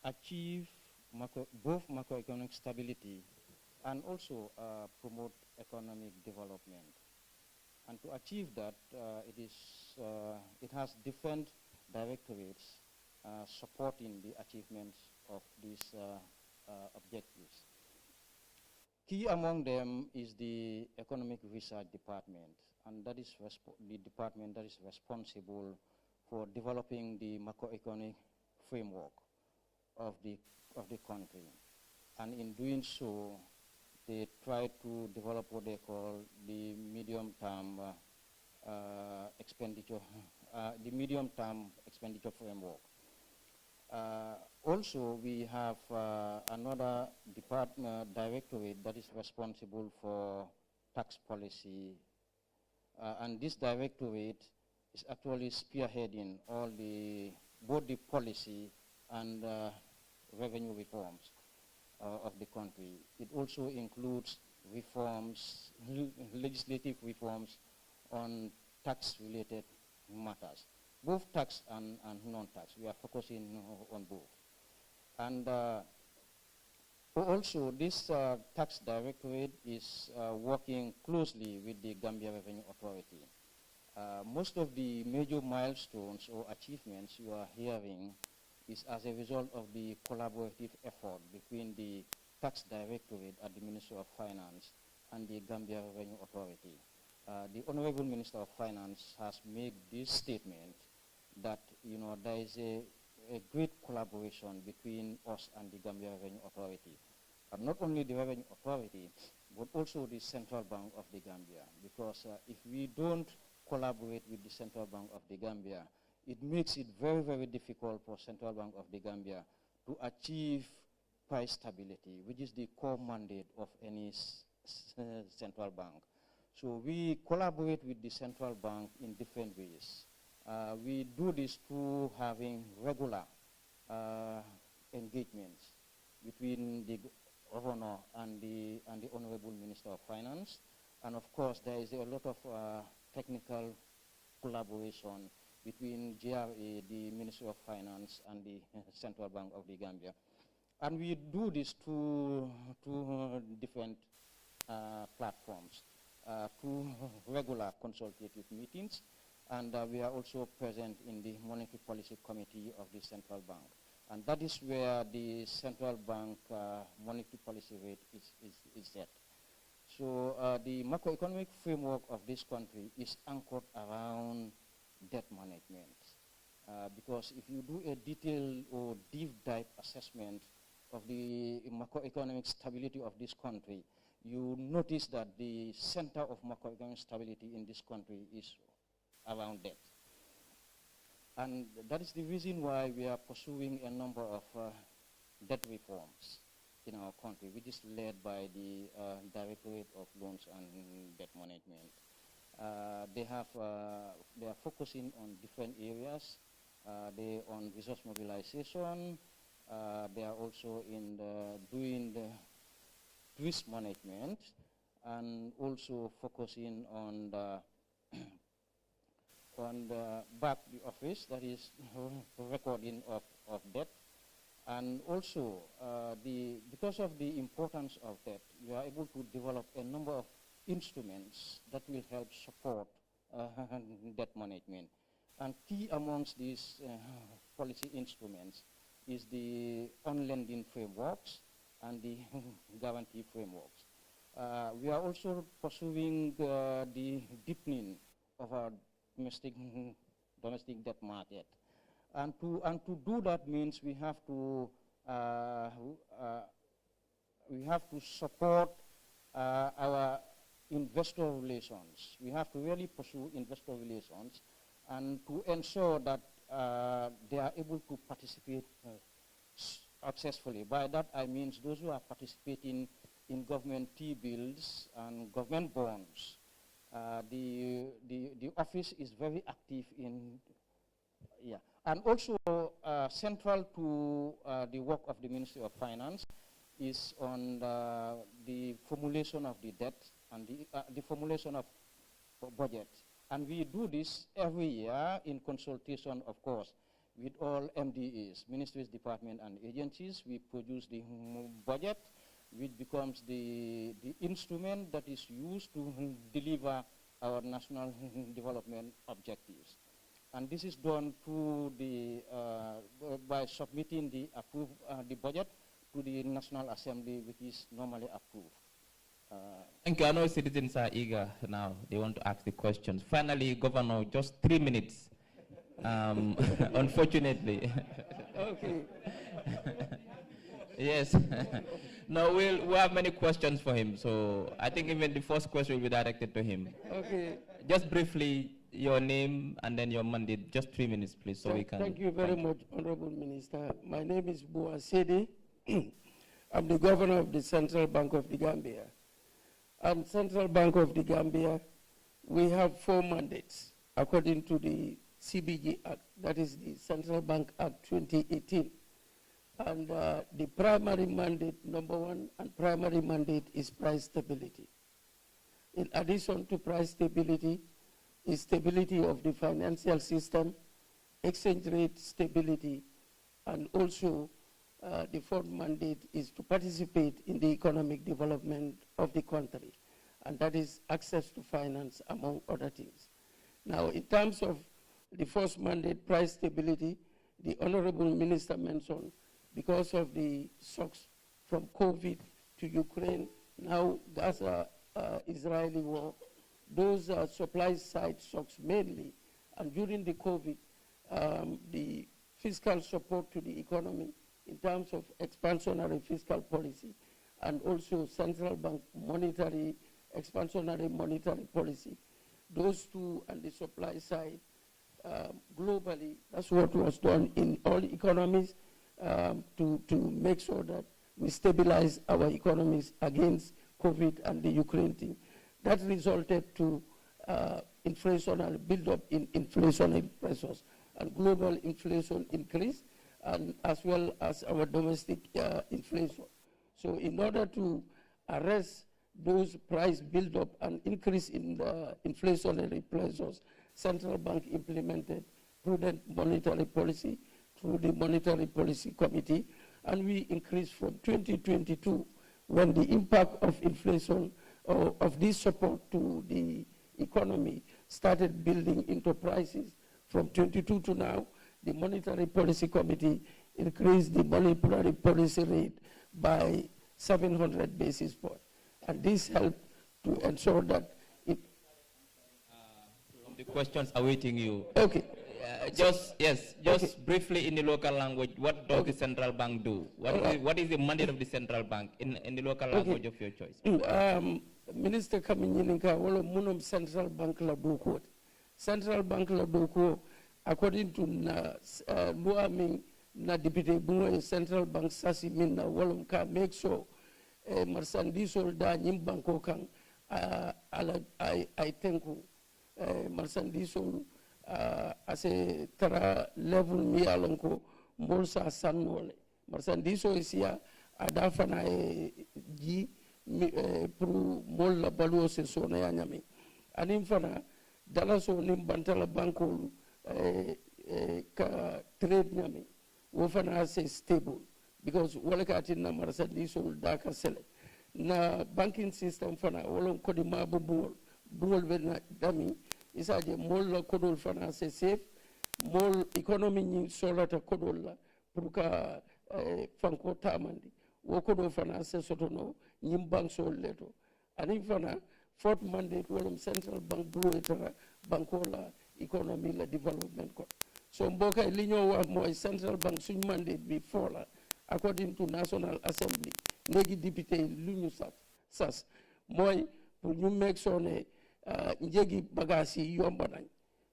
achieve both macroeconomic stability and also promote economic development. And to achieve that, it has different directorates supporting the achievements of these objectives. Key among them is the Economic Research Department, and that is the department that is responsible for developing the macroeconomic framework of the country. And in doing so, they try to develop what they call the medium-term expenditure framework. Also, we have another directorate that is responsible for tax policy, and this directorate is actually spearheading both the policy and revenue reforms of the country. It also includes reforms, legislative reforms on tax-related matters, both tax and non-tax. We are focusing on both. And also, this tax directorate is working closely with the Gambia Revenue Authority. Most of the major milestones or achievements you are hearing is as a result of the collaborative effort between the tax directorate at the Ministry of Finance and the Gambia Revenue Authority. The Honorable Minister of Finance has made this statement that there is a great collaboration between us and the Gambia Revenue Authority. But not only the Revenue Authority, but also the Central Bank of the Gambia, because if we don't collaborate with the Central Bank of the Gambia, it makes it very, very difficult for Central Bank of the Gambia to achieve price stability, which is the core mandate of any central bank. So we collaborate with the Central Bank in different ways. We do this through having regular engagements between the Governor and the Honorable Minister of Finance. And of course, there is a lot of technical collaboration between GRA, the Ministry of Finance, and the Central Bank of the Gambia. And we do this through different platforms, through regular consultative meetings, and we are also present in the Monetary Policy Committee of the Central Bank. And that is where the Central Bank monetary policy rate is set. So the macroeconomic framework of this country is anchored around debt management. Because if you do a detailed or deep dive assessment of the macroeconomic stability of this country, you notice that the center of macroeconomic stability in this country is around debt. And that is the reason why we are pursuing a number of debt reforms in our country, which is led by the Directorate of Loans and Debt Management. They are focusing on different areas. They on resource mobilization. They are also in doing the risk management, and also focusing on the back office, that is recording of debt. And also, because of the importance of debt, we are able to develop a number of instruments that will help support debt management. And key amongst these policy instruments is the on-lending frameworks and the guarantee frameworks. We are also pursuing the deepening of our domestic debt market. And to do that means we have to support our investor relations. We have to really pursue investor relations and to ensure that they are able to participate successfully. By that I mean those who are participating in government T-bills and government bonds. The office is very active in, and also central to the work of the Ministry of Finance is on the formulation of the debt and the formulation of budget. And we do this every year in consultation, of course, with all MDAs, ministries, departments, and agencies. We produce the budget, which becomes the instrument that is used to deliver our national development objectives. And this is done through the, by submitting the budget to the National Assembly, which is normally approved. Thank you. I know citizens are eager now. They want to ask the questions. Finally, Governor, just 3 minutes. Unfortunately. Okay. Yes. No, we'll have many questions for him. So I think even the first question will be directed to him. Okay. Just briefly, your name and then your mandate. Just 3 minutes, please, so we can. Thank you very much, Honorable Minister. My name is Boa Sede. I'm the governor of the Central Bank of the Gambia. And Central Bank of the Gambia, we have 4 mandates according to the CBG Act, that is the Central Bank Act 2018. And the primary mandate, number 1, and primary mandate is price stability. In addition to price stability, is stability of the financial system, exchange rate stability, and also the 4th mandate is to participate in the economic development of the country, and that is access to finance, among other things. Now, in terms of the first mandate, price stability, the Honorable Minister mentioned, because of the shocks from COVID to Ukraine, now Gaza, Israeli war, those supply side shocks mainly, and during the COVID, the fiscal support to the economy in terms of expansionary fiscal policy, and also central bank expansionary monetary policy, those two and the supply side, globally, that's what was done in all economies to make sure that we stabilize our economies against COVID and the Ukraine thing. That resulted to inflationary build-up in inflationary pressures, and global inflation increased, and as well as our domestic inflation. So in order to arrest those price build-up and increase in the inflationary pressures, Central Bank implemented prudent monetary policy through the Monetary Policy Committee, and we increased from 2022, when the impact of inflation of this support to the economy started building into prices. From 22 to now, the Monetary Policy Committee increased the monetary policy rate by 700 basis points. And this helped to ensure that the questions awaiting you. Okay. Just briefly in the local language, what does the central bank do? What is the mandate of the central bank in the local language of your choice? Minister Kaminyininka, wala munum central bank la doko. Central bank la doko, according to Luaming na deputy bunga central bank sasi minna wala ka make sure marsandisol da nyim banko kang ala I think marsandisol ase tara level mi alonko molsa sanole marsandiso isia adafana ji pour mol la baluo se sona ya nyami anim fana dala so nim bantala banko ka trade nyami wo fana se stable because wala ka tinna marsandiso daka sele na banking system fana wala ko di mabu bungol be dami isaje mol la kodol fana se safe mol economy ni solata kodol la pour ka fanko tamandi wo kodo fana se sotono nyim bank sol leto ani fana fourth mandate wolum central bank bulo etara banko la economy la development ko so mboka linyo wa moy central bank suñ mandate bi fola according to National Assembly legi député luñu sas moy pour ñu make sure ne njegi bagage yi yomba nañ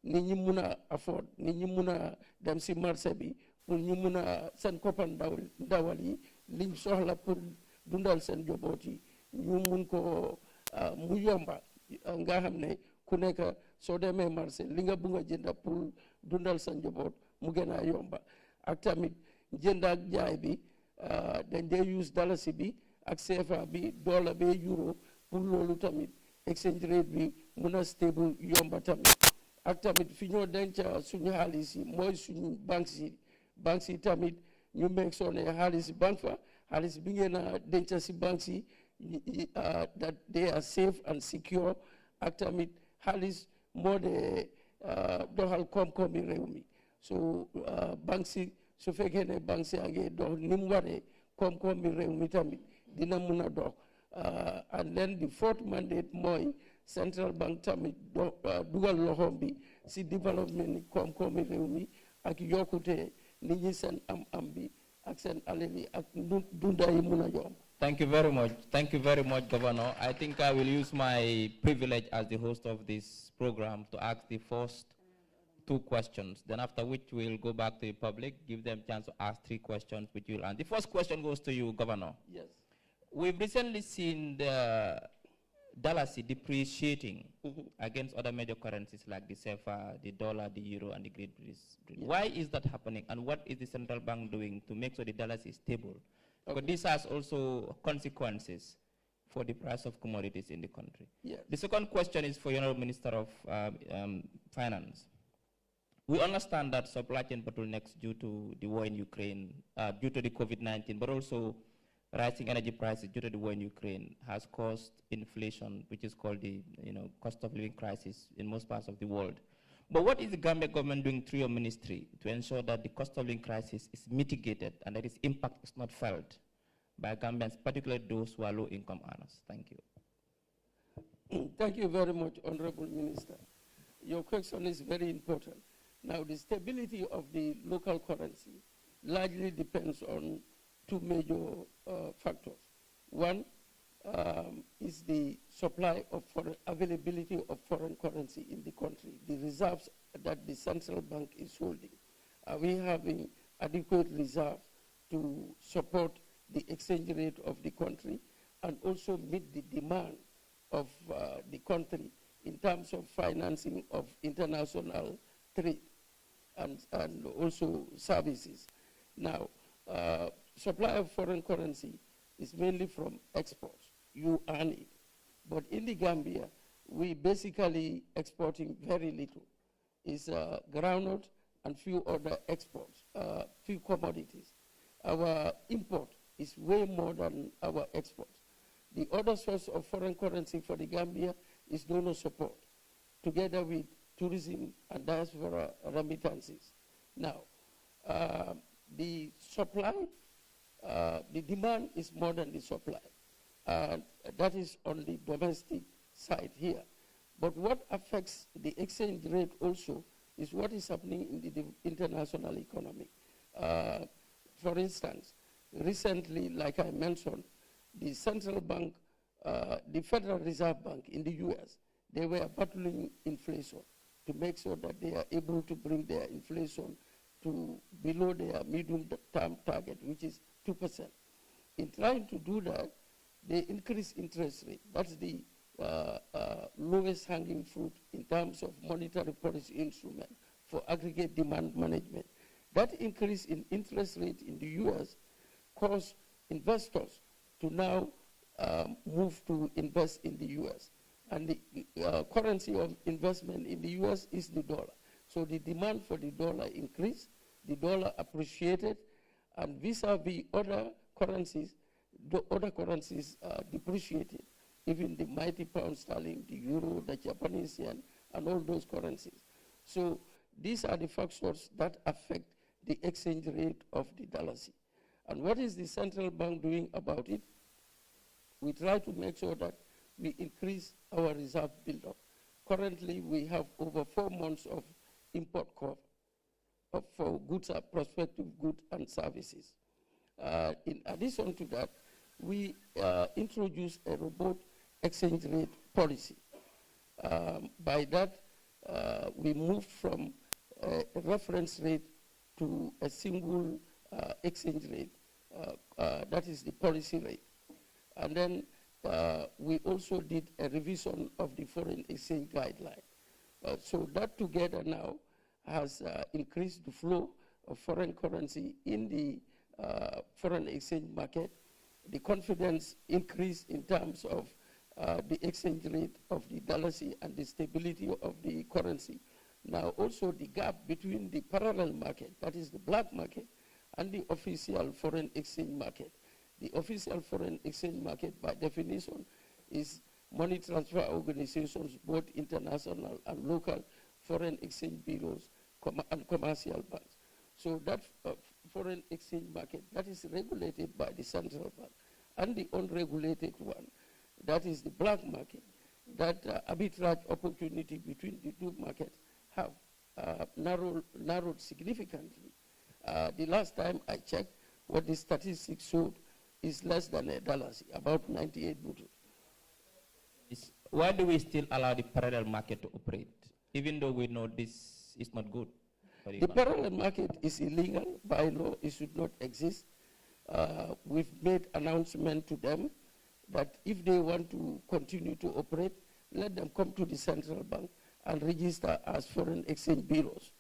ni ñi mëna afford ni ñi mëna dem ci marché bi pour ñu mëna seen koppan dawal yi liñ soxla pour dundal seen joboot yi ñu mun ko mu yomba nga xam ne ku nekk soo demee marché li nga bëgg a jënd pour dundal seen joboot mu gën a yomba ak tamit jënd ak jaay bi dañ dee use dalasi bi ak CFA bi dollar bi euro pour loolu tamit exchange rate bi mun a stable yomba tamit ak tamit fi ñoo denc suñu xaalis yi mooy suñu banques yi tamit ñu make sure ne xaalis banque fa xaalis bi ngeen a denc si banques yi that they are safe and secure ak tamit xaalis moo de doxal koom-koomi réew mi so banque si su fekkee ne banque si a ngi dox ni mu waree koom-koomi réew mi tamit dina mun a dox and then the fourth mandate mooy central bank tamit dugal loxoom bi si développement koom-koomi réew mi ak yokkute nit ñi seen am bi ak seen alal yi ak dunda yi mun a yomb. Thank you very much. Thank you very much, Governor. I think I will use my privilege as the host of this program to ask the first 2 questions. Then after which we'll go back to the public, give them a chance to ask 3 questions, which you'll answer. The first question goes to you, Governor. Yes. We've recently seen the dollar depreciating against other major currencies like the CFA, the dollar, the euro, and the Great British. Yeah. Why is that happening, and what is the central bank doing to make sure the dollar is stable? But this has also consequences for the price of commodities in the country. Yes. The second question is for Honorable Minister of Finance. We understand that supply chain bottlenecks due to the war in Ukraine, due to the COVID-19, but also rising energy prices due to the war in Ukraine has caused inflation, which is called the cost of living crisis in most parts of the world. But what is the Gambia government doing through your ministry to ensure that the cost of living crisis is mitigated and that its impact is not felt by Gambians, particularly those who are low-income earners? Thank you. Thank you very much, Honorable Minister. Your question is very important. Now, the stability of the local currency largely depends on 2 major factors. One is the supply of availability of foreign currency in the country, the reserves that the central bank is holding. Are we having adequate reserve to support the exchange rate of the country and also meet the demand of the country in terms of financing of international trade and also services? Now, supply of foreign currency is mainly from exports. You earn it. But in the Gambia, we basically exporting very little. It's groundnut and few other exports, few commodities. Our import is way more than our exports. The other source of foreign currency for the Gambia is donor support, together with tourism and diaspora remittances. Now, the supply, the demand is more than the supply. That is on the domestic side here. But what affects the exchange rate also is what is happening in the international economy. For instance, recently, like I mentioned, the central bank, the Federal Reserve Bank in the US, they were battling inflation to make sure that they are able to bring their inflation to below their medium-term target, which is 2%. In trying to do that, they increase interest rate. That's the lowest hanging fruit in terms of monetary policy instrument for aggregate demand management. That increase in interest rate in the US caused investors to now move to invest in the US. And the currency of investment in the US is the dollar. So the demand for the dollar increased, the dollar appreciated, and vis-a-vis other currencies, depreciated. Even the mighty pound sterling, the euro, the Japanese yen, and all those currencies. So these are the factors that affect the exchange rate of the dollar. And what is the central bank doing about it? We try to make sure that we increase our reserve buildup. Currently, we have over 4 months of import cover for goods, prospective goods and services. In addition to that, we introduced a robust exchange rate policy. By that, we moved from a reference rate to a single exchange rate. That is the policy rate. And then we also did a revision of the foreign exchange guideline. So that together now has increased the flow of foreign currency in the foreign exchange market. The confidence increased in terms of the exchange rate of the dollar and the stability of the currency. Now also the gap between the parallel market, that is the black market, and the official foreign exchange market. The official foreign exchange market, by definition, is money transfer organizations, both international and local, foreign exchange bureaus, and commercial banks. So that foreign exchange market, that is regulated by the central bank. And the unregulated one, that is the black market, that arbitrage opportunity between the two markets have narrowed significantly. The last time I checked, what the statistics showed is less than $1, about 98 bushels. Why do we still allow the parallel market to operate, even though we know this is not good? The parallel market is illegal by law. It should not exist. We've made announcement to them that if they want to continue to operate, let them come to the central bank and register as foreign exchange bureaus.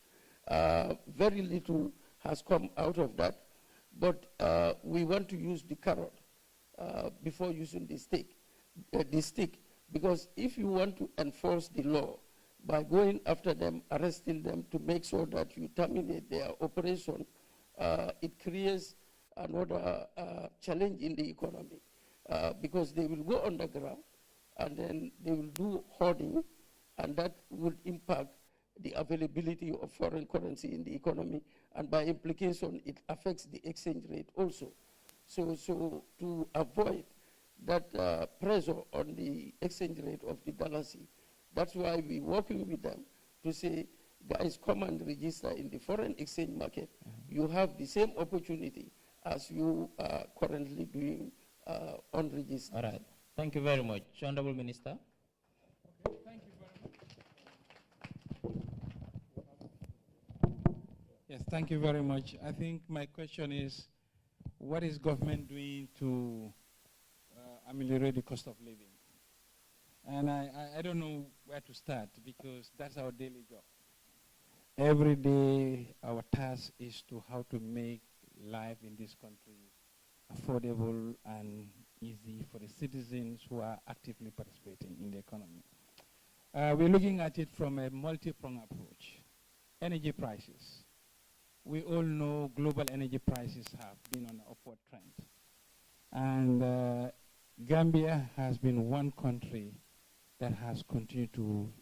Very little has come out of that, but we want to use the carrot before using the stick, because if you want to enforce the law by going after them, arresting them to make sure that you terminate their operation, it creates another challenge in the economy, because they will go underground and then they will do hoarding, and that would impact the availability of foreign currency in the economy, and by implication, it affects the exchange rate also. So to avoid that pressure on the exchange rate of the currency, that's why we're working with them to say, guys, come and register in the foreign exchange market. You have the same opportunity as you are currently doing unregistered. All right. Thank you very much. Honorable Minister. Okay, thank you very much. Yes, thank you very much. I think my question is, what is government doing to ameliorate the cost of living? And I don't know where to start, because that's our daily job. Every day, our task is to how to make life in this country affordable and easy for the citizens who are actively participating in the economy. We're looking at it from a multi-pronged approach. Energy prices. We all know global energy prices have been on an upward trend. And Gambia has been one country that has continued to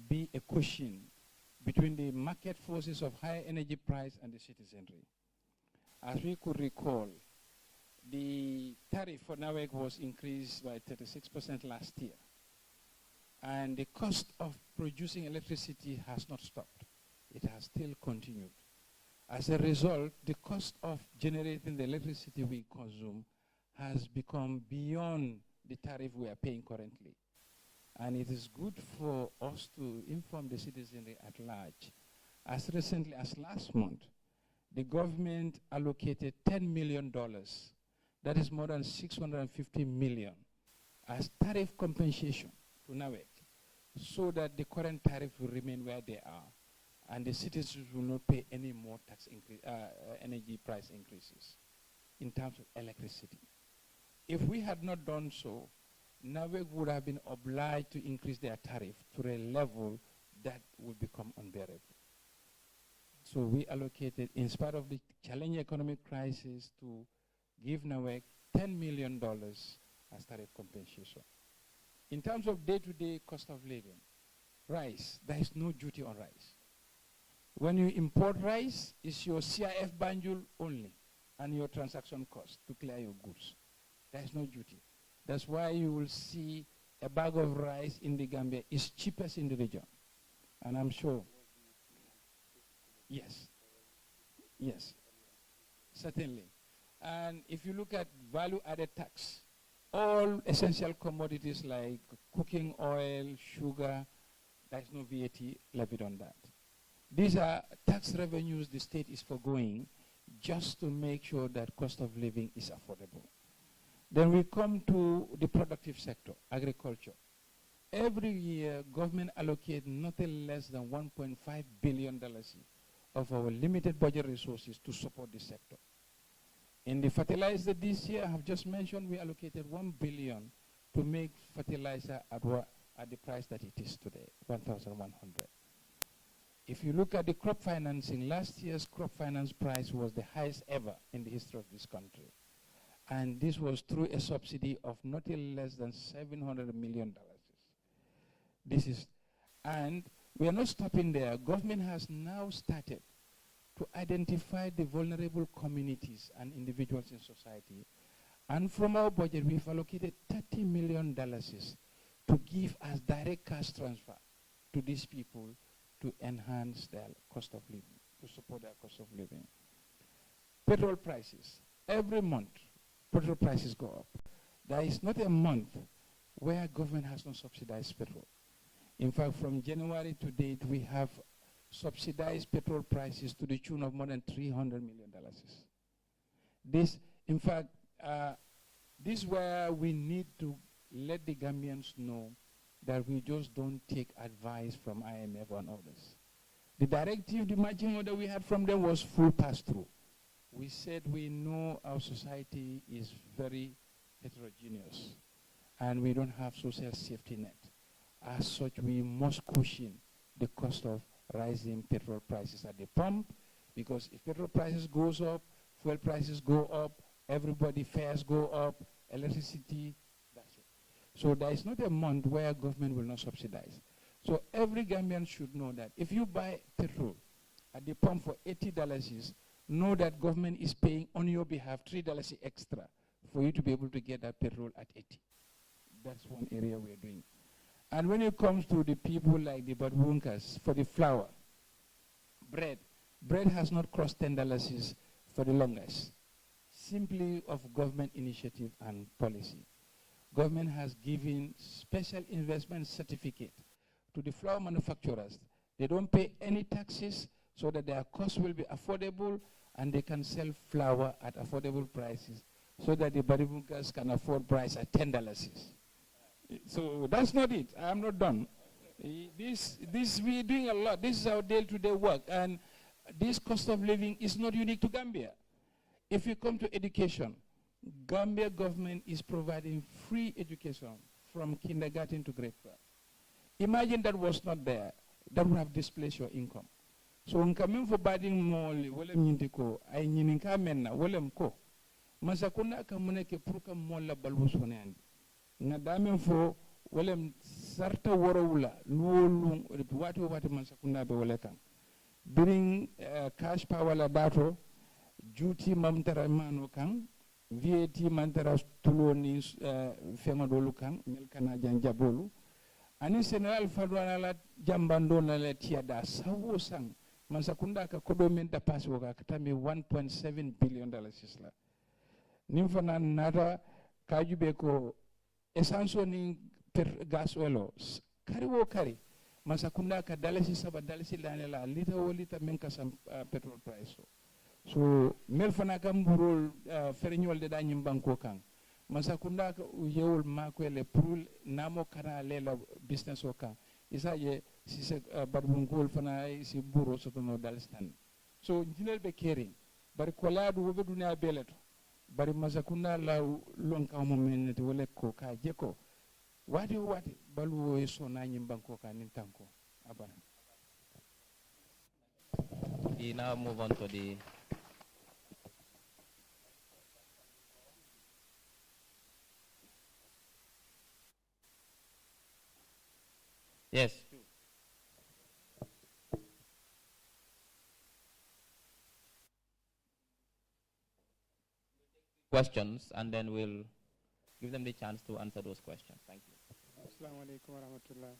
be a cushion between the market forces of high energy price and the citizenry. As we could recall, the tariff for NAWEC was increased by 36% last year. And the cost of producing electricity has not stopped. It has still continued. As a result, the cost of generating the electricity we consume has become beyond the tariff we are paying currently. And it is good for us to inform the citizenry at large. As recently as last month, the government allocated $10 million, that is more than 650 million, as tariff compensation to NAWEC, so that the current tariff will remain where they are, and the citizens will not pay any more energy price increases in terms of electricity. If we had not done so, NAWEC would have been obliged to increase their tariff to a level that would become unbearable. So we allocated, in spite of the challenging economic crisis, to give NAWEC $10 million as tariff compensation. In terms of day-to-day cost of living, rice, there is no duty on rice. When you import rice, it's your CIF banjul only and your transaction cost to clear your goods. There is no duty. That's why you will see a bag of rice in the Gambia is cheapest in the region. And I'm sure, yes, certainly. And if you look at value-added tax, all essential commodities like cooking oil, sugar, there is no VAT levied on that. These are tax revenues the state is foregoing just to make sure that cost of living is affordable. Then we come to the productive sector, agriculture. Every year, government allocates nothing less than $1.5 billion of our limited budget resources to support this sector. In the fertilizer this year, I have just mentioned we allocated $1 billion to make fertilizer at the price that it is today, $1,100. If you look at the crop financing, last year's crop finance price was the highest ever in the history of this country. And this was through a subsidy of not less than $700 million. This is, and we are not stopping there. Government has now started to identify the vulnerable communities and individuals in society. And from our budget, we've allocated $30 million to give as direct cash transfer to these people to enhance their cost of living, to support their cost of living. Petrol prices. Every month, petrol prices go up. There is not a month where government has not subsidized petrol. In fact, from January to date, we have subsidized petrol prices to the tune of more than $300 million. This, in fact, this is where we need to let the Gambians know that we just don't take advice from IMF and others. The directive, the margin order we had from them was full pass-through. We said we know our society is very heterogeneous and we don't have social safety net. As such, we must cushion the cost of rising petrol prices at the pump, because if petrol prices goes up, fuel prices go up, everybody fares go up, electricity, that's it. So there is not a month where government will not subsidize. So every Gambian should know that if you buy petrol at the pump for $80, know that government is paying on your behalf $3 extra for you to be able to get that petrol at 80. That's one area we're doing. And when it comes to the people like the Badwunkas, for the flour, bread has not crossed $10 for the longest, simply of government initiative and policy. Government has given special investment certificate to the flour manufacturers. They don't pay any taxes so that their costs will be affordable and they can sell flour at affordable prices so that the Badwunkas can afford price at $10. So that's not it. I'm not done. This we're doing a lot. This is our day-to-day work, and this cost of living is not unique to Gambia. If you come to education, Gambia government is providing free education from kindergarten to grade 12. Imagine that was not there. That would have displaced your income. So when coming for bading mall, wala mintiko, ay nyininka menna, wala mko. MANSA KUNDA kamuneke pruka mall la balwusone nga damen fo walem sarta worowula luwolum wati MANSA KUNDA be wala kan biring cash power la dato duty mamtara mano kan VAT mantara tuloni fengodolu kan melkana janjabolu ani general fadwana la jambando na le tiada sawo sang MANSA KUNDA ka kodo menta pass woka katami $1.7 billion isla nimfana nata kajube ko essence ni gas oil kari wo kari MANSA KUNDA ka dalasi saba dalasi la lita wo lita men ka sam petrol price so mel fana kam burol ferñol de dañim banko kan MANSA KUNDA ka yewol mako le pour namo kana lela business o kan isaje si se badbungol fana si buro soto no dalstan so jinel be kering bari koladu wobe dunya beleto bari MANSA KUNDA la lonka mo menete wala ko ka jeko wati balu so na nyim banko ka nin tanko abana. We now move on to the yes. Questions, and then we'll give them the chance to answer those questions. Thank you. Assalamu alaikum wa rahmatullah.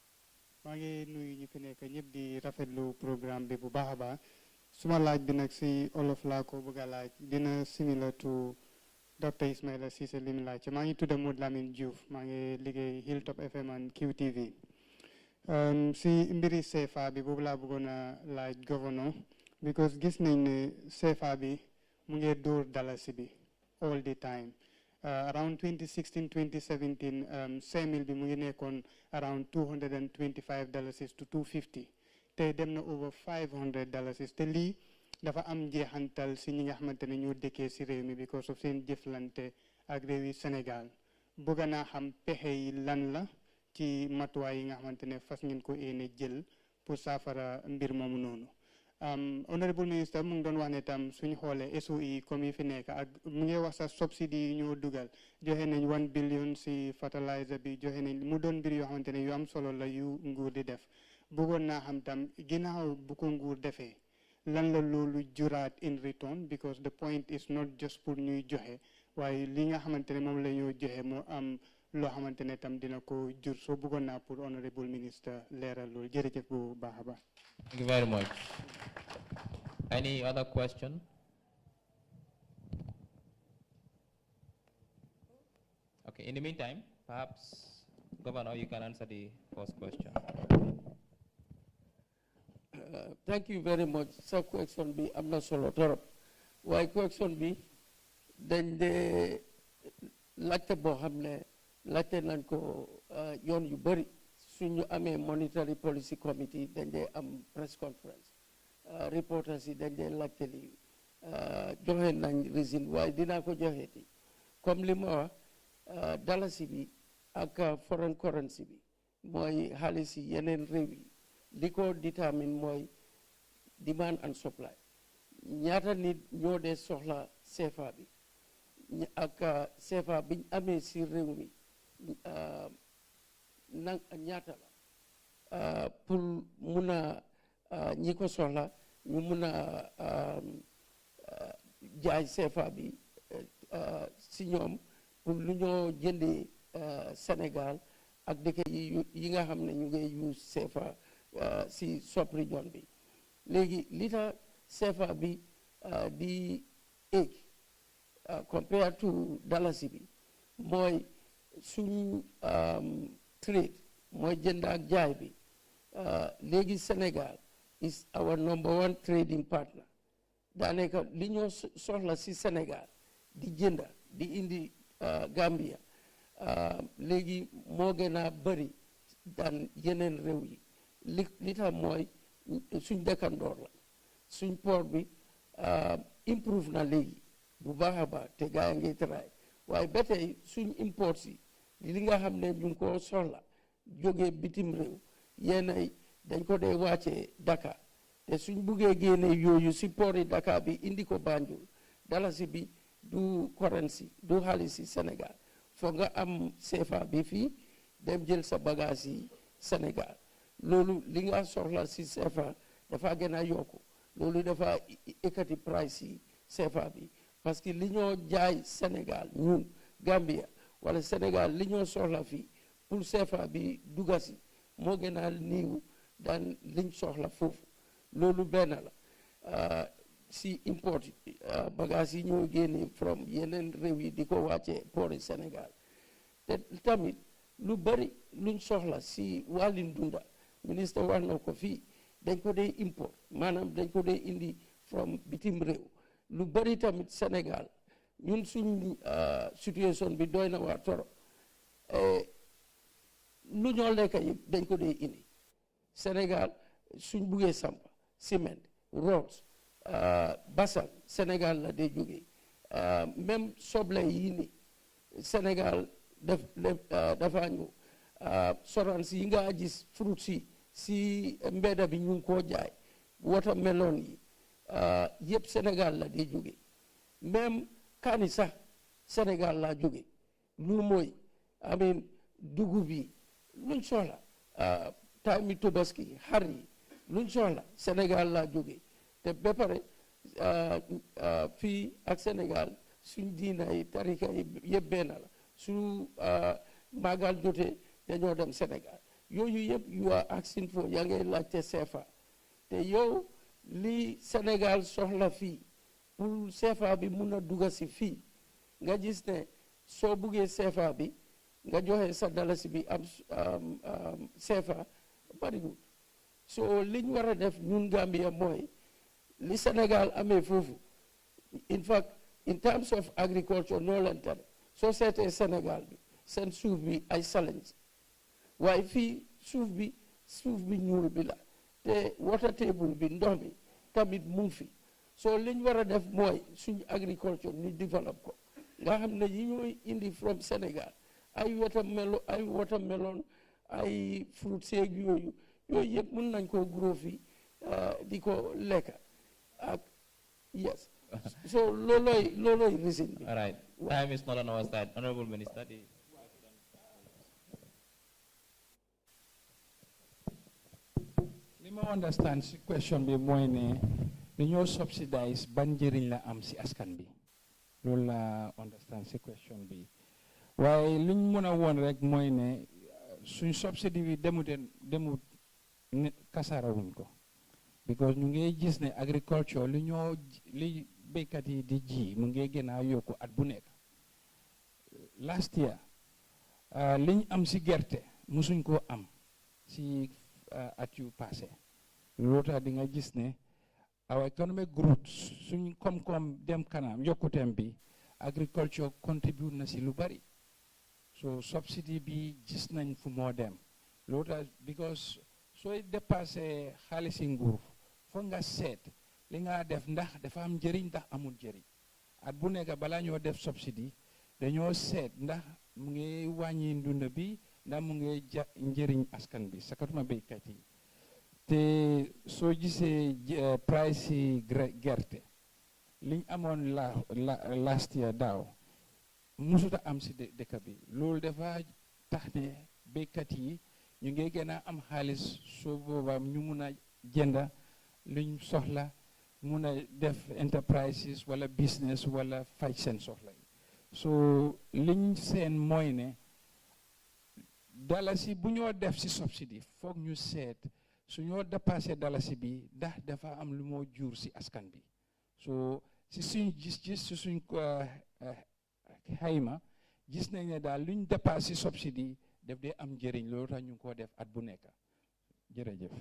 maa ngi nuyu ñi fi nekk ñëpp di rafetlu programme bi bu baax a baax suma laaj bi nag si olof laa ko bëgg a laaj dina similar to Dr. Ismaila Cissé li mu laaj maa ngi tudda Modou Lamine Diouf maa ngi liggéey Hilltop FM and QTV si mbiri CFA bi boobu laa bëggoon a laaj governor because gis nañ ne CFA bi mu ngi dóor dalasi bi all the time. Around 2016, 2017, semil bi mu ngi nekkoon around $225 to $250. Te dem na over $500. Te lii dafa am jeexantal si ñi nga xamante ne ñoo dëkkee si réew mi because of seen jëflante ak réewi Sénégal. Bëgg naa xam pexe yi lan la ci matuwaay yi nga xamante ne fas ngeen ko yéene jël pour saafara mbir moomu noonu. honorable minister mu ngi doon wax ne tam suñu xoolee SOE comme yi fi nekk ak mu ngi wax sa subsidy yi ñoo dugal joxe nañ 1 billion si fertilizer bi joxe nañ mu doon mbir yoo xamante ne yu am solo la yu nguur di def bëggoon naa xam tam ginnaaw bu ko nguur defee lan la loolu juraat in return because the point is not just pour ñuy joxe waaye li nga xamante ne moom la ñoo joxe moo am loo xamante ne tam dina ko jur soo bëggoon naa pour honorable minister leeral loolu jërëjëf bu baax a baax. Thank you very much. Any other question? Okay, in the meantime, perhaps, Governor, you can answer the first question. Thank you very much. Sa question bi am na solo torop. Waaye question bi dañ de laajte boo xam ne laajte nañ ko yoon yu bëri suñu amee monetary policy committee dañ de am press conference reporters yi dañ de laajte li joxe nañ reason waaye dinaa ko joxeeti comme li ma wax dalasi bi ak foreign currency bi mooy xaalis yi yeneen réew yi li ko determine mooy demand and supply ñaata nit ñoo dee soxla CFA bi ak CFA biñ amee si réew mi ñaata la pour mun a ñi ko soxla ñu mun a jaay CFA bi si ñoom pour lu ñoo jëndee Sénégal ak dëkk yi nga xam ne ñu ngi use CFA si sub-région bi léegi li tax CFA bi di egg compared to dalasi bi mooy suñu trade mooy jënd ak jaay bi léegi Sénégal is our #1 trading partner daanaka li ñoo soxla si Sénégal di jënda di indi Gambia léegi moo gën a bëri daan yeneen réew yi li tax mooy suñ dëkkandoor la suñ port bi improve na léegi bu baax a baax te gaa yi ngi try waaye ba tey suñ import si li nga xam ne ñu ngi ko soxla jógee bitim réew yenn dañ ko dee wàccee Dakar te suñ buggee génne yooyu si port yi Dakar bi indi ko Banjul dalasi bi du currency du xaalis si Sénégal foog nga am CFA bi fii dem jël sa bagage yi Sénégal loolu li nga soxla si CFA dafa gën a yokku loolu dafa ekkati price yi CFA bi parce que li ñoo jaay Sénégal ñun Gambia wala Sénégal li ñoo soxla fii pour CFA bi dugga si moo gën a niiw daan liñ soxla foofu loolu benn la si import bagage yi ñoo génne from yeneen réew yi di ko wàccee port Sénégal te tamit lu bari luñ soxla si wàllin dunda ministre wax na ko fii dañ ko dee import maanaam dañ ko dee indi from bitim réew lu bari tamit Sénégal ñun suñ situation bi doy na waa torop lu ñoo lekka yëpp dañ ko dee indi Sénégal suñ buggee sampa ciment roads basal Sénégal la dee jógee même soble yi ni Sénégal dafa ñëw sorans yi nga gis fruit si mbedda bi ñu ngi koo jaay watermelon yi yëpp Sénégal la dee jóge même kaani sax Sénégal laa jóge lu mooy amin dugub yi luñ soxla time mi Tabaski xar yi luñ soxla Sénégal laa jóge te ba pare fii ak Sénégal suñ diina yi tarika yi yëpp benn la su màggal jotee dañoo dem Sénégal yooyu yëpp you are asking for yaa ngay laajte CFA te yow li Sénégal soxla fii pour CFA bi mun a dugga si fii nga gis ne soo buggee CFA bi nga joxe sa dalasi bi am CFA bariwul so liñ war a def ñun Gambia mooy li Sénégal amee foofu in fact in terms of agriculture noo leen tere soo seetee Sénégal bi seen suuf bi ay challenge waaye fii suuf bi ñuul bi la te water table bi ndox mi tamit mu ngi fi so liñ war a def mooy suñu agriculture ñu develop ko nga xam ne yi ñooy indi from Sénégal ay watermelon ay fruit seeg yooyu yëpp mun nañ koo grow fii di ko lekka ak yes so looloy reason bi. All right, time is not on our side. Honorable Minister. li ma understand si question bi mooy ne dañoo subsidize ban njëriñ la am si askan bi loolu la understand si question bi waaye liñ mën a woon rek mooy ne suñ subsidy bi demut kasaarawuñ ko because ñu ngi gis ne agriculture li béykat yi di ji mu ngi gën a yokku at bu nekk last year liñ am si gerte musuñ koo am si at yu passé loolu tax di nga gis ne our economic growth suñ koom-koom dem kanam yokkuteem bi agriculture contribute na si lu bari so subsidy bi gis nañ fu moo dem loolu tax because sooy dépassé xaalisi nguur foog nga seet li nga def ndax dafa am njëriñ ndax amul njëriñ at bu nekk balaa ñoo def subsidy dañoo seet ndax mu ngi wàññi ndund bi ndax mu ngi njëriñ askan bi sakatuma béykat yi te soo gisee price yi gerte liñ amoon last year daaw musuta am si dëkk bi loolu dafa tax ne béykat yi ñu ngi gën a am xaalis soo boobaa ñu mun a jënda luñ soxla mun a def enterprises wala business wala faj seen soxla yi so liñ seen mooy ne dalasi bu ñoo def si subsidy foog ñu seet su ñoo dépassé dalasi bi ndax dafa am lu moo jur si askan bi so si suñ gis-gis si suñ xayma gis nañ ne daal luñ dépassé si subsidy daf dee am njëriñ loolu tax ñu ngi koo def at bu nekk jërëjëf.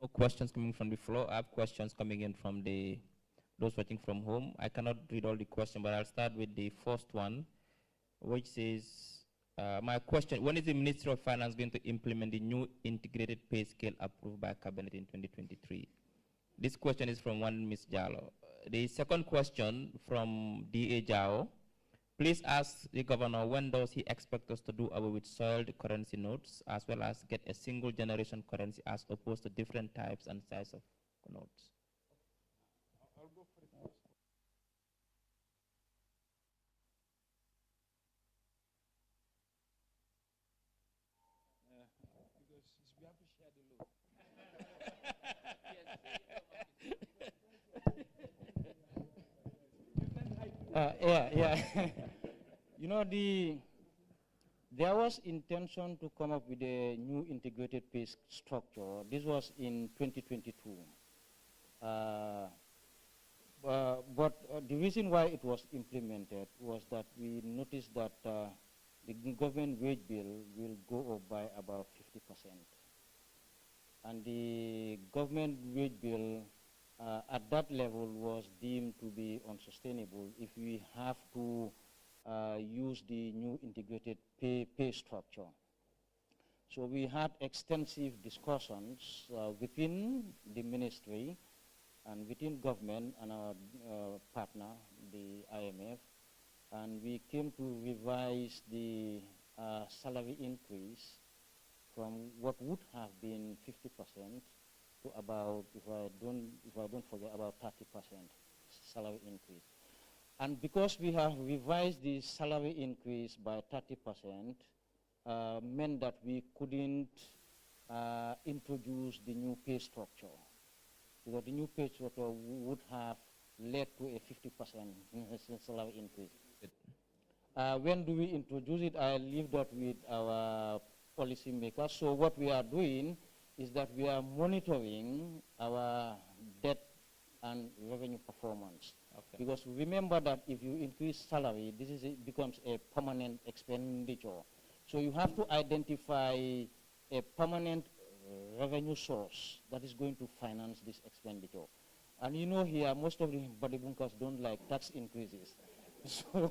No questions coming from the floor. I have questions coming in from those watching from home. I cannot read all the questions, but I'll start with the first one, which says, my question, when is the Ministry of Finance going to implement the new integrated pay scale approved by Cabinet in 2023? This question is from one Ms. Jallo. The second question from D.A. Jao. Please ask the governor, when does he expect us to do away with soiled currency notes, as well as get a single generation currency as opposed to different types and size of notes? I'll go for the first. Because we have to share the load. Yeah. You know, there was intention to come up with a new integrated pay structure. This was in 2022. But the reason why it was implemented was that we noticed that the government wage bill will go up by about 50%. And the government wage bill at that level was deemed to be unsustainable if we have to use the new integrated pay structure. So we had extensive discussions within the ministry and within government and our partner, the IMF, and we came to revise the salary increase from what would have been 50% to about, if I don't forget, about 30% salary increase. And because we have revised the salary increase by 30%, meant that we couldn't introduce the new pay structure. Because the new pay structure would have led to a 50% salary increase. When do we introduce it? I leave that with our policy makers. So what we are doing is that we are monitoring our debt and revenue performance. Okay. Because remember that if you increase salary, becomes a permanent expenditure. So you have to identify a permanent revenue source that is going to finance this expenditure. And you know here, most of the body bunkers don't like tax increases. So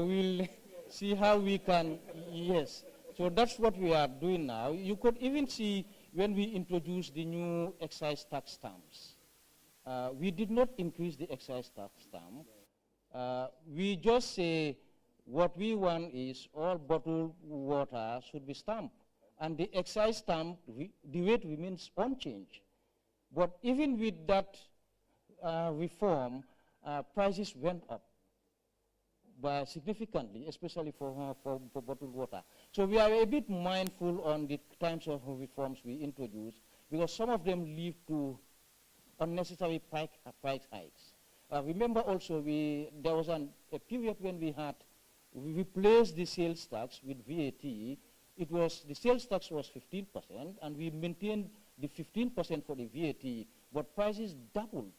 we'll see how we can, yes. So that's what we are doing now. You could even see when we introduced the new excise tax stamps. We did not increase the excise tax stamp. We just say what we want is all bottled water should be stamped. and the excise stamp, the weight remains unchanged. But even with that reform, prices went up by significantly, especially for bottled water. So we are a bit mindful on the types of reforms we introduce, because some of them lead to unnecessary price hikes. Remember also, there was a period when we replaced the sales tax with VAT. The sales tax was 15%, and we maintained the 15% for the VAT, but prices doubled.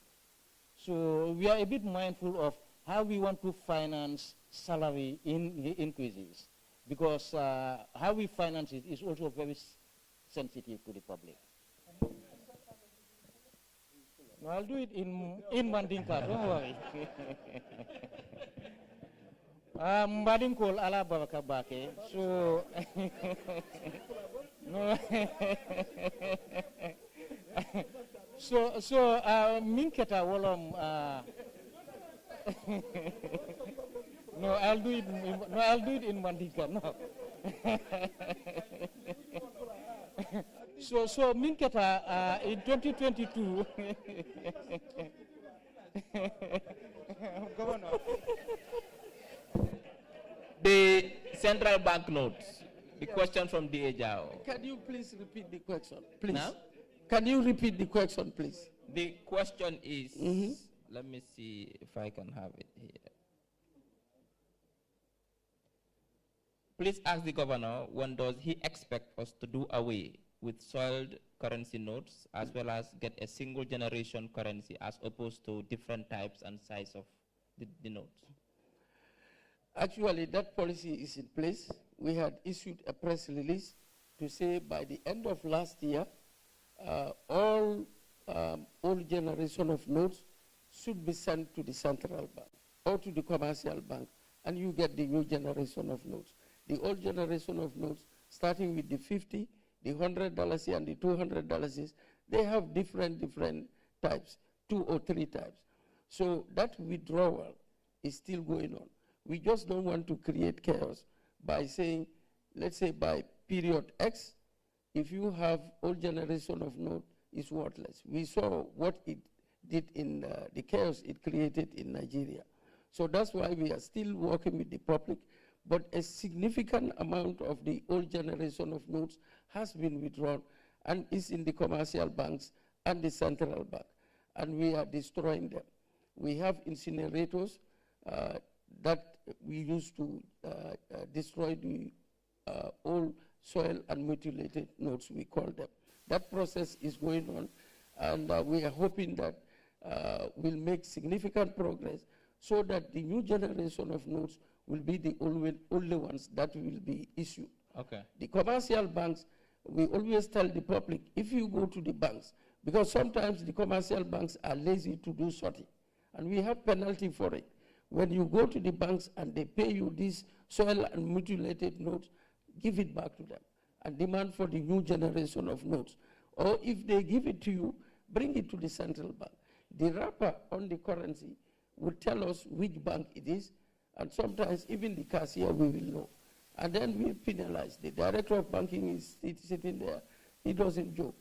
So we are a bit mindful of how we want to finance salary increases, because how we finance it is also very sensitive to the public. No, I'll do it in Mandinka, don't worry. Mbadinkol ala baraka bake, so no. so minketa wolom no, I'll do it in Mandinka, no. So minketa in 2022 Governor. The central bank notes, the question from DA Jao. Can you please repeat the question, please? Now? Can you repeat the question, please? The question is, let me see if I can have it here. Please ask the governor, when does he expect us to do away with soiled currency notes, as well as get a single generation currency as opposed to different types and size of the notes? Actually, that policy is in place. We had issued a press release to say by the end of last year, all old generation of notes should be sent to the central bank or to the commercial bank, and you get the new generation of notes. The old generation of notes, starting with the 50, the $100 and the $200, they have different types, 2 or 3 types. So that withdrawal is still going on. We just don't want to create chaos by saying, let's say by period X, if you have old generation of note, it's worthless. We saw what it did in the chaos it created in Nigeria. So that's why we are still working with the public, but a significant amount of the old generation of notes has been withdrawn and is in the commercial banks and the central bank, and we are destroying them. We have incinerators that we use to destroy the old soil and mutilated notes, we call them. That process is going on, and we are hoping that we'll make significant progress so that the new generation of notes will be the only ones that will be issued. Okay. The commercial banks, we always tell the public, if you go to the banks, because sometimes the commercial banks are lazy to do sorting, and we have penalty for it. When you go to the banks and they pay you these soil and mutilated notes, give it back to them and demand for the new generation of notes. Or if they give it to you, bring it to the central bank. The wrapper on the currency will tell us which bank it is, and sometimes even the cashier we will know. And then we penalize. The director of banking is sitting there. He doesn't joke.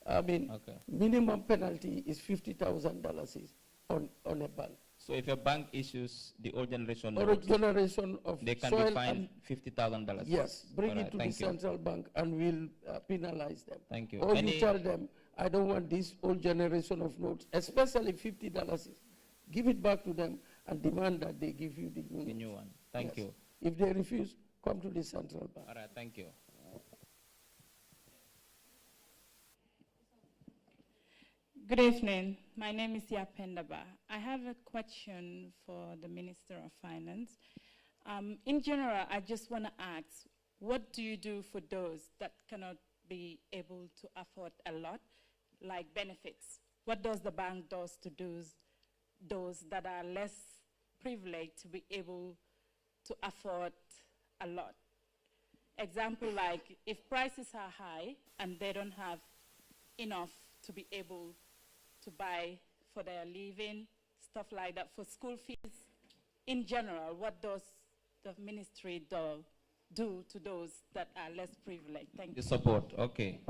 I mean, minimum penalty is $50,000 on a bank. So if a bank issues the old generation or notes, a generation of they can soil be fined $50,000. Yes, bring it to the you. central bank and we'll penalize them. Thank you. Or you tell them, I don't want this old generation of notes, especially $50. Give it back to them and demand that they give you the new one. Thank you. If they refuse, come to the central bank. All right, thank you. Good evening. My name is Yapendaba. I have a question for the Minister of Finance. In general, I just want to ask, what do you do for those that cannot be able to afford a lot, like benefits? What does the bank do to those that are less privileged to be able to afford a lot? Example, like if prices are high and they don't have enough to be able to buy for their living, stuff like that, for school fees. In general, what does the ministry do do to those that are less privileged? Thank The you. support, okay.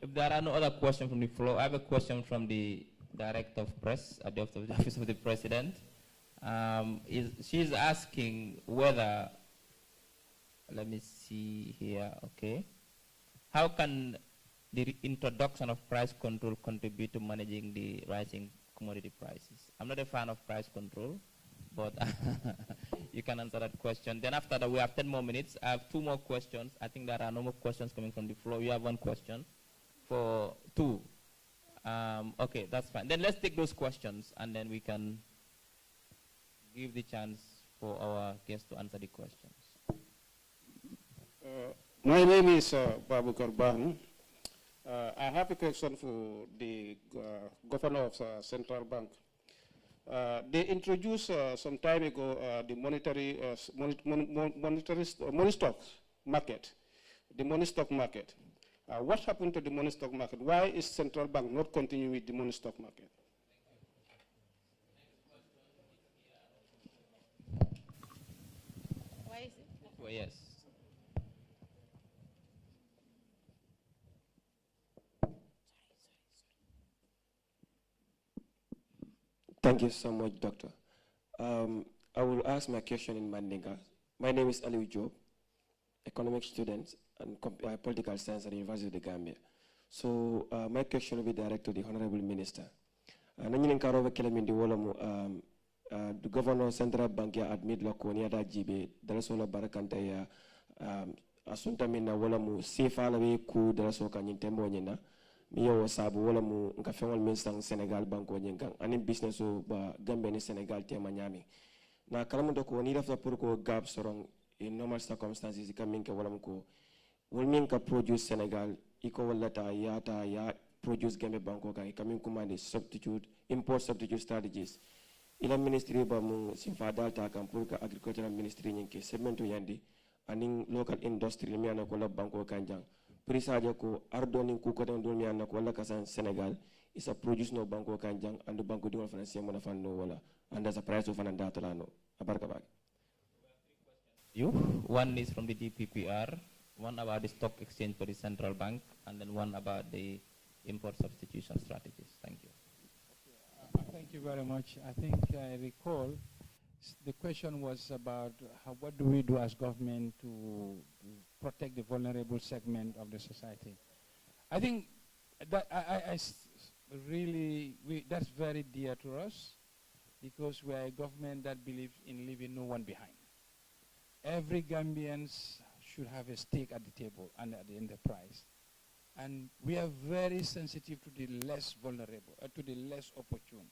If there are no other questions from the floor, I have a question from the Director of Press at the Office of the President. She's asking whether, let me see here, okay. How can the introduction of price control contribute to managing the rising commodity prices? I'm not a fan of price control, but you can answer that question. Then after that, we have 10 more minutes. I have 2 more questions. I think there are no more questions coming from the floor. You have 1 question for 2. Okay, that's fine. Then let's take those questions, and then we can give the chance for our guests to answer the questions. My name is Babu Karban. I have a question for the governor of Central Bank. They introduced some time ago the money stock market, the money stock market. What happened to the money stock market? Why is Central Bank not continuing with the money stock market? Why is it? Well, yes. Thank you so much, Doctor. I will ask my question in Mandinka. My name is Aliou Job, economic student and political science at the University of the Gambia. So my question will be direct to the Honorable Minister. The Governor of Central Bank ya admit la ko ni ada jibe dalaso la barakanta ya asunta minna wala mu sefa la be ku dalaso ka nyintembo nyina mi yo sabu wala mu nka fengol min sang Senegal banko nyinkan ani business o ba Gambia ni Senegal tema nyami na kalamu do ko ni rafta pour ko gap sorong in normal circumstances ka min ka wala mu ko wol min ka produce Senegal iko wala ta ya produce Gambia banko ka min commande substitute import substitute strategies ila ministry ba mu simfa dalta kan pour ka agricultural ministry nyinke segmento yandi aning local industry mi ana ko la banko kanjang prisaje ko ardoni ku ko don mi ana ko la kasan Senegal isa produce no banko kanjang and banko di financier mo na fanno wala and as a price of an datalano abarka bag you one is from the DPPR, one about the stock exchange for the central bank, and then one about the import substitution strategies. Thank you. Thank you very much. I think I recall the question was about what do we do as government to protect the vulnerable segment of the society. I think that that's very dear to us because we are a government that believes in leaving no one behind. Every Gambian should have a stake at the table and at the enterprise. And we are very sensitive to the less vulnerable, to the less opportune.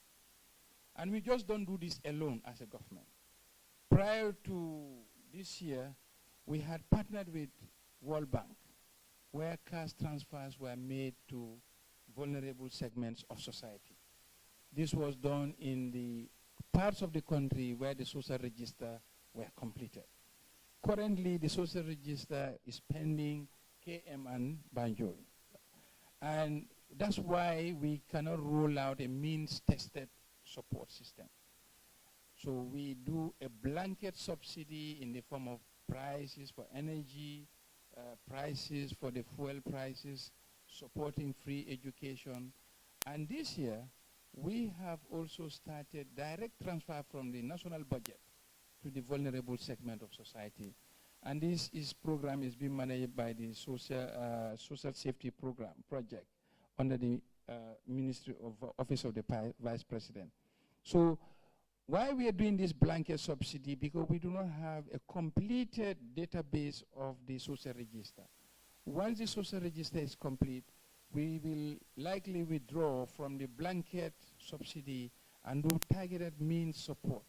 And we just don't do this alone as a government. Prior to this year, we had partnered with World Bank, where cash transfers were made to vulnerable segments of society. This was done in the parts of the country where the social register were completed. Currently, the social register is pending KM and Banjul. And that's why we cannot roll out a means-tested support system. So we do a blanket subsidy in the form of prices for energy, prices for the fuel prices, supporting free education. And this year, we have also started direct transfer from the national budget to the vulnerable segment of society. And this program is being managed by the Social Safety Program project under the Ministry of Office of the Vice President. So why we are doing this blanket subsidy? Because we do not have a completed database of the social register. Once the social register is complete, we will likely withdraw from the blanket subsidy and do targeted means support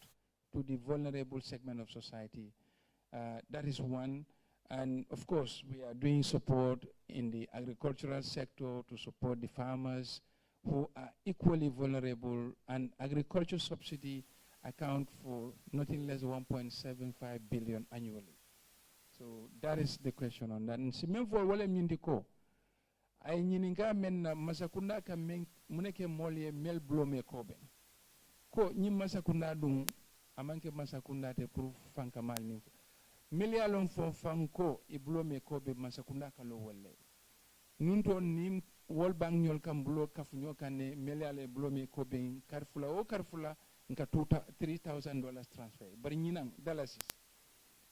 to the vulnerable segment of society. That is one. And of course, we are doing support in the agricultural sector to support the farmers who are equally vulnerable, and agriculture subsidy account for nothing less than 1.75 billion annually. So that is the question on that. And simen for wale mindiko ay nyininga men masakunda ka men muneke molye mel blome kobe ko nyi masakunda dum amanke masakunda te pour fankamal ni million fo fanko ibulo me ko be MANSA KUNDA kalo wolle nunto nim wol bang nyol kam bulo kafunyo kane million bulo me ko be karfula o karfula nka $3,000 transfer bari nyinam dalasis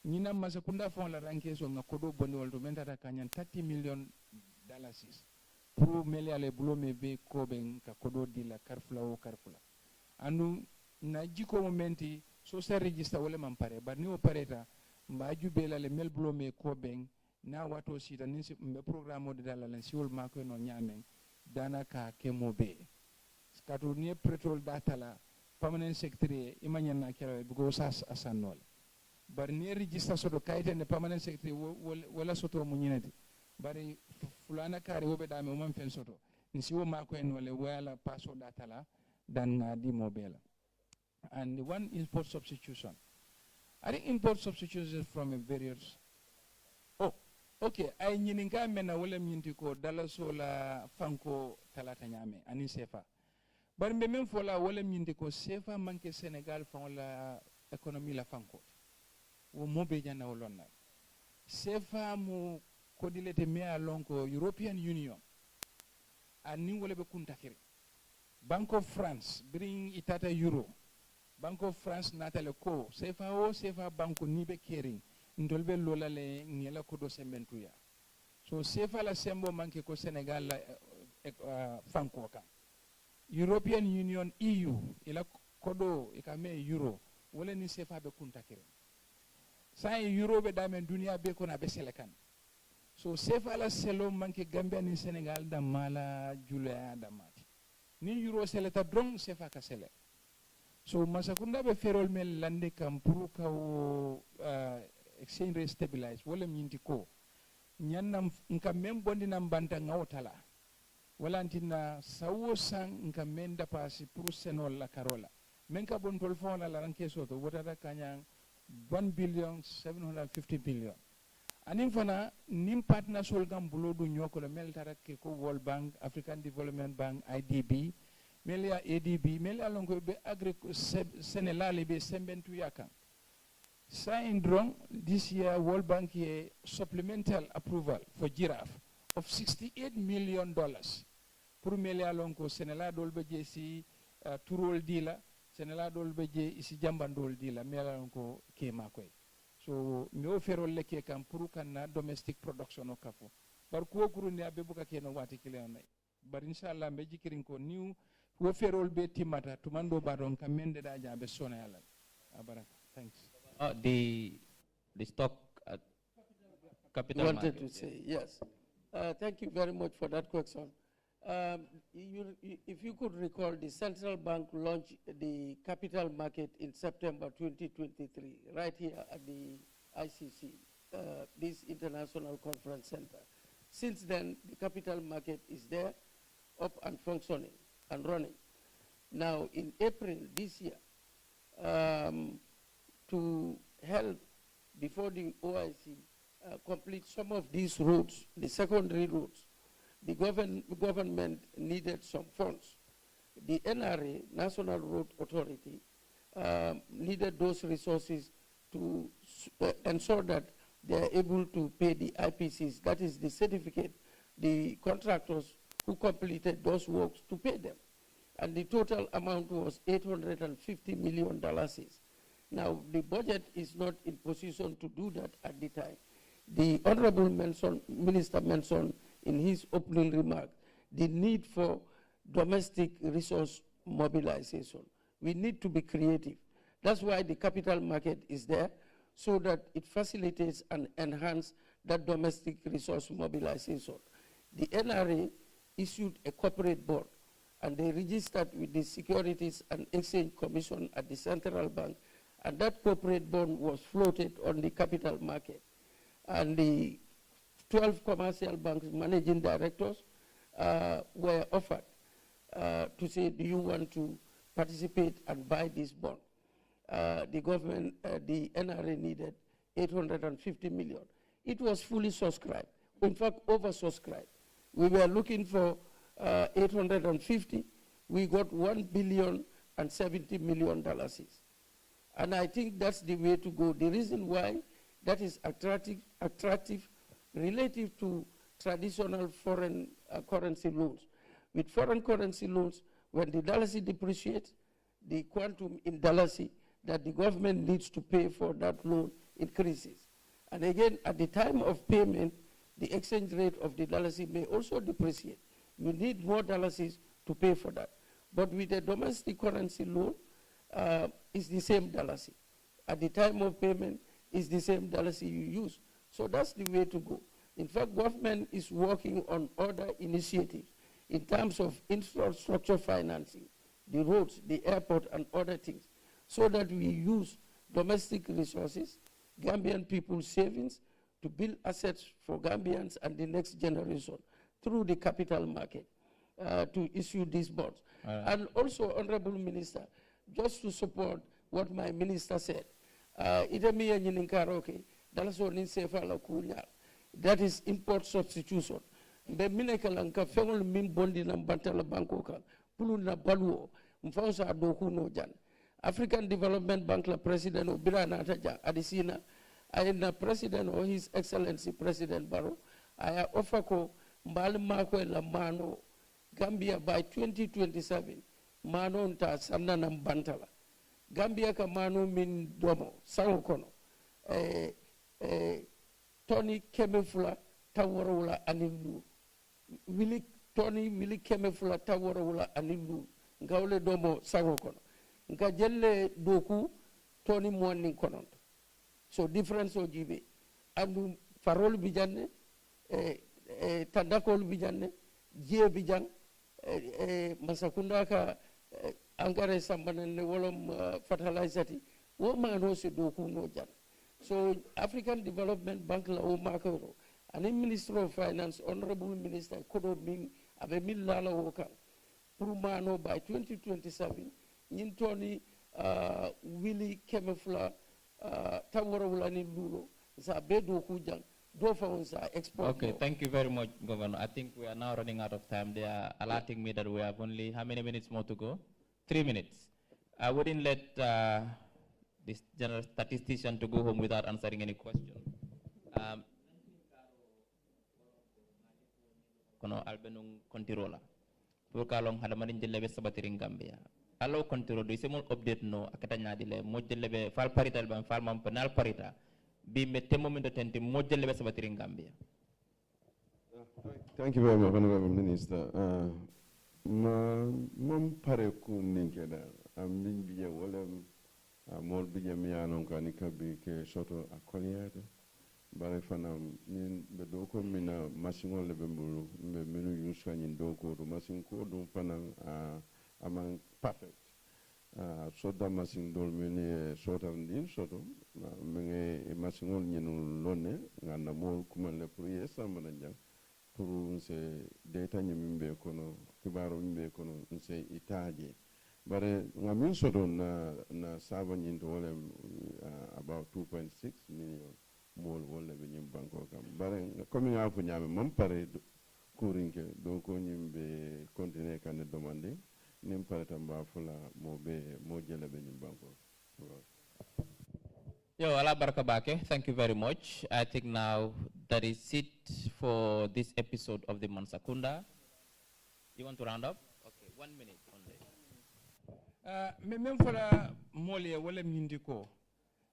nyinam MANSA KUNDA fon la ranke so nga kodo boni wol do mentata kanyan $30 million pour million bulo me be ko be nka kodo dila karfula o karfula anu na jiko momenti so sa register wala man pare bar ni o pareta mba jubela le mel bulo me ko ben na wato sita ni mbe programme de dala len siwol mako no nyamen dana ka kemobe skatu ni petrol data la permanent secretary imanya na kero bugo sas asanol bar ni register so do kayte ne permanent secretary wala soto mo nyinati bari fulana kare wobe dame o man fen soto ni siwo mako en wala wala passo data la dan ngadi mobile. And one import substitution. I think import substitution is from a various. Oh, okay. I nyinga mena wala mintiko dala sola fanko talata nyame ani sefa. But me men fola wala mintiko sefa manke Senegal fan la economy la fanko. Wo mobe jana wolonna. Sefa mu kodilete me alonko European Union. Ani wala be kuntakiri. Bank of France bring itata euro. Bank of France natale ko sefa banko nibe kering ndolbe lola le ngela ko do sembentuya so sefa la sembo manke ko Senegal la fanko ka European Union EU ila kodo ikame euro wala ni sefa be kunta kere sa euro be damen dunia be ko na be selekan so sefa la selo manke Gambia ni Senegal da mala julaya da mati ni euro seleta drong sefa ka sele. So MANSA KUNDA be ferol mel lande kam pour ka exchange rate stabilize wala minti ko nyanam nka mem bondi nam banta ngawtala wala antina sawo sang nka menda pasi pour senol la karola men ka bon tol fona la ranke soto wotata kanyang 1,750 billion anin fana nim partner sol gam bulodu nyoko le mel tarake ko World Bank, African Development Bank, IDB melia ADB melia longo be agri senelali be sembentu yakan sa indrong this year World Bank a supplemental approval for giraffe of $68 million pour melia longo senela dolbe je si turol dila senela dolbe je isi jambandol dila melia longo ke makoy so mi oferol leke kam pour kana domestic production o kafo bar ko guru ne abe buka ke no wati kile bar inshallah be jikirin ko new wo ferol be timata tumando badon kamende da jabe sona yalla abaraka thanks the stock capital wanted market. to say yes. Thank you very much for that question. If you could recall, the central bank launched the capital market in September 2023 right here at the ICC, this International Conference Center. Since then, the capital market is there, up and functioning and running. Now, in April this year, to help before the OIC complete some of these roads, the secondary roads, the government needed some funds. The NRA, National Road Authority, needed those resources to ensure that they are able to pay the IPCs, that is the certificate, the contractors who completed those works to pay them. And the total amount was $850 million. Now, the budget is not in position to do that at the time. The Honorable Minister mentioned in his opening remark the need for domestic resource mobilization. We need to be creative. That's why the capital market is there, so that it facilitates and enhances that domestic resource mobilization. The NRA issued a corporate bond, and they registered with the Securities and Exchange Commission at the Central Bank, and that corporate bond was floated on the capital market. And the 12 commercial banks managing directors were offered to say, do you want to participate and buy this bond? The government, the NRA needed $850 million. It was fully subscribed, in fact, oversubscribed. We were looking for 850. We got $1,070 million. And I think that's the way to go. The reason why that is attractive relative to traditional foreign currency loans. With foreign currency loans, when the dollar depreciates, the quantum in dollars that the government needs to pay for that loan increases. And again, at the time of payment, the exchange rate of the dollars may also depreciate. You need more dollars to pay for that. But with a domestic currency loan, it's the same dollars. At the time of payment, it's the same dollars you use. So that's the way to go. In fact, government is working on other initiatives in terms of infrastructure financing, the roads, the airport, and other things, so that we use domestic resources, Gambian people's savings, to build assets for Gambians and the next generation through the capital market to issue these bonds. And also, Honorable Minister, just to support what my minister said, that is import substitution. Be minekalanka fengol min bondi na bantala banko kan pulu na baluo mfausa adoku no jan African Development Bank la president obira na ataja adisina ayna president or His Excellency President Barrow aya offer ko mbali mako la mano Gambia by 2027 mano nta sanna na bantala Gambia ka mano min domo sango kono Tony Kemefula Tawarola Aninu. Willi Tony Willi Kemefula Tawarola Aninu. Ngawle domo sango kono. Nga jelle doku Tony Mwanning kono. So difference o jibe. Andu farol bijanne, tandakol bijanne, jie bijang, MANSA KUNDA ka angare sambanane wolom fertilizati. Wo mano se doku no jan. So African Development Bank la o makaro and Minister of Finance, Honorable Minister Kodo Ming abe millala woka Purumano by 2027 Nintoni Willi Kemefla Tawarawulani Lulo za bedo kujang do fa export. Okay, thank you very much, Governor. I think we are now running out of time. They are alerting me that we have only how many minutes more to go? 3 minutes. I wouldn't let this general statistician to go home without answering any question. Kono albenung kontirola. Purkalong hadamanin jelle be sabatiring Gambia. Allo kontiro do semol update no akatanya dile mojelle be fal parita ban fal mam penal parita bi mette momento tenti mojelle be sabatiring Gambia. Thank you very much, Honorable Minister. Mam pare ku ninkeda am liñ bi wala mol bi mi anon ka ni kabi ke soto akoliade bare fanam min be do ko mina machine le be mbulu be minu yusa nyin do ko do machine ko dum fanam amang perfect so da machine dol mini soto ndin soto menge machine nyin lonne ngana mol kuma le pour yesa mana jang pour se data nyimbe kono kibaro mbe kono se itaje bare ngamin soto na saban into wala about 2.6 million mol wala be nyim banko kam bare comme nga fu nyame mam pare kurinke do ko nyimbe continuer kan demander nim pare tamba fula mo jele be nyim banko. Yo, ala baraka bake. Thank you very much. I think now that is it for this episode of the MANSA KUNDA. You want to round up? Okay, 1 minute only. Même for a mole wala mindiko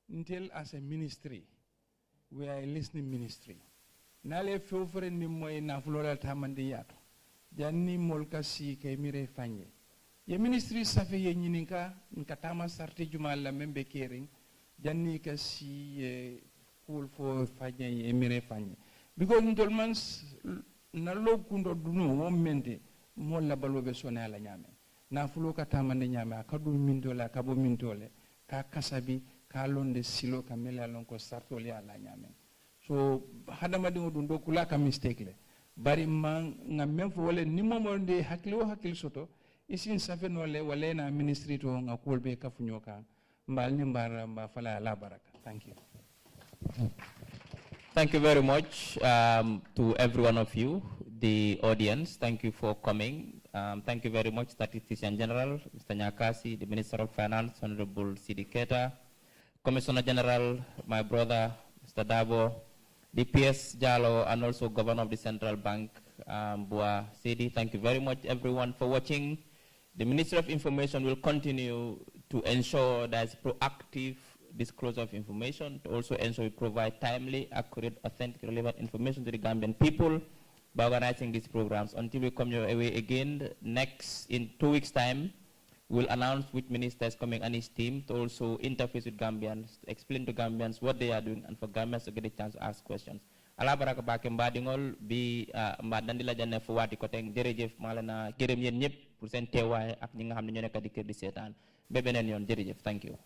until as a ministry we are a listening ministry nale fofore ni moy na flora tamande yato janni molka si kay mire fanye ye ministry safe ye nyininka nkatama sarte juma la membe kering janni ka si cool for fanye ye mire fanye because ndolmans na lo kundo dunu wo mente mo la balobe sonala nyame na fulo ka tamande nyame akadu mindola kabo mindole ka kasabi ka londe silo ka mela lon ko sartoli ala nyame so hadama dingo dun do kula ka mistake le bari man nga même fo wala ni momo de hakil soto isin safe no le wala na ministry to nga kolbe ka funyo ka mbal ni mbara mba fala la baraka. Thank you. Thank you very much to every one of you, the audience. Thank you for coming. Thank you very much, Statistician General, Mr. Nyakasi, the Minister of Finance, Honorable Sidi Keta, Commissioner General, my brother, Mr. Dabo, DPS Jalo, and also Governor of the Central Bank, Bua Sedi. Thank you very much, everyone, for watching. The Ministry of Information will continue to ensure there's proactive disclosure of information, to also ensure we provide timely, accurate, authentic, relevant information to the Gambian people by organizing these programs. Until we come your way again, in 2 weeks' time, we'll announce which minister is coming and his team to also interface with Gambians, to explain to Gambians what they are doing, and for Gambians to get a chance to ask questions. Ala baraka bake mbadingol bi mbadan dila janne fu wati ko teng jerejef malana gërem yeen ñep pour sen téway ak ñi nga xamni ñoo nekk di kër di sétane be benen yoon jerejef. Thank you.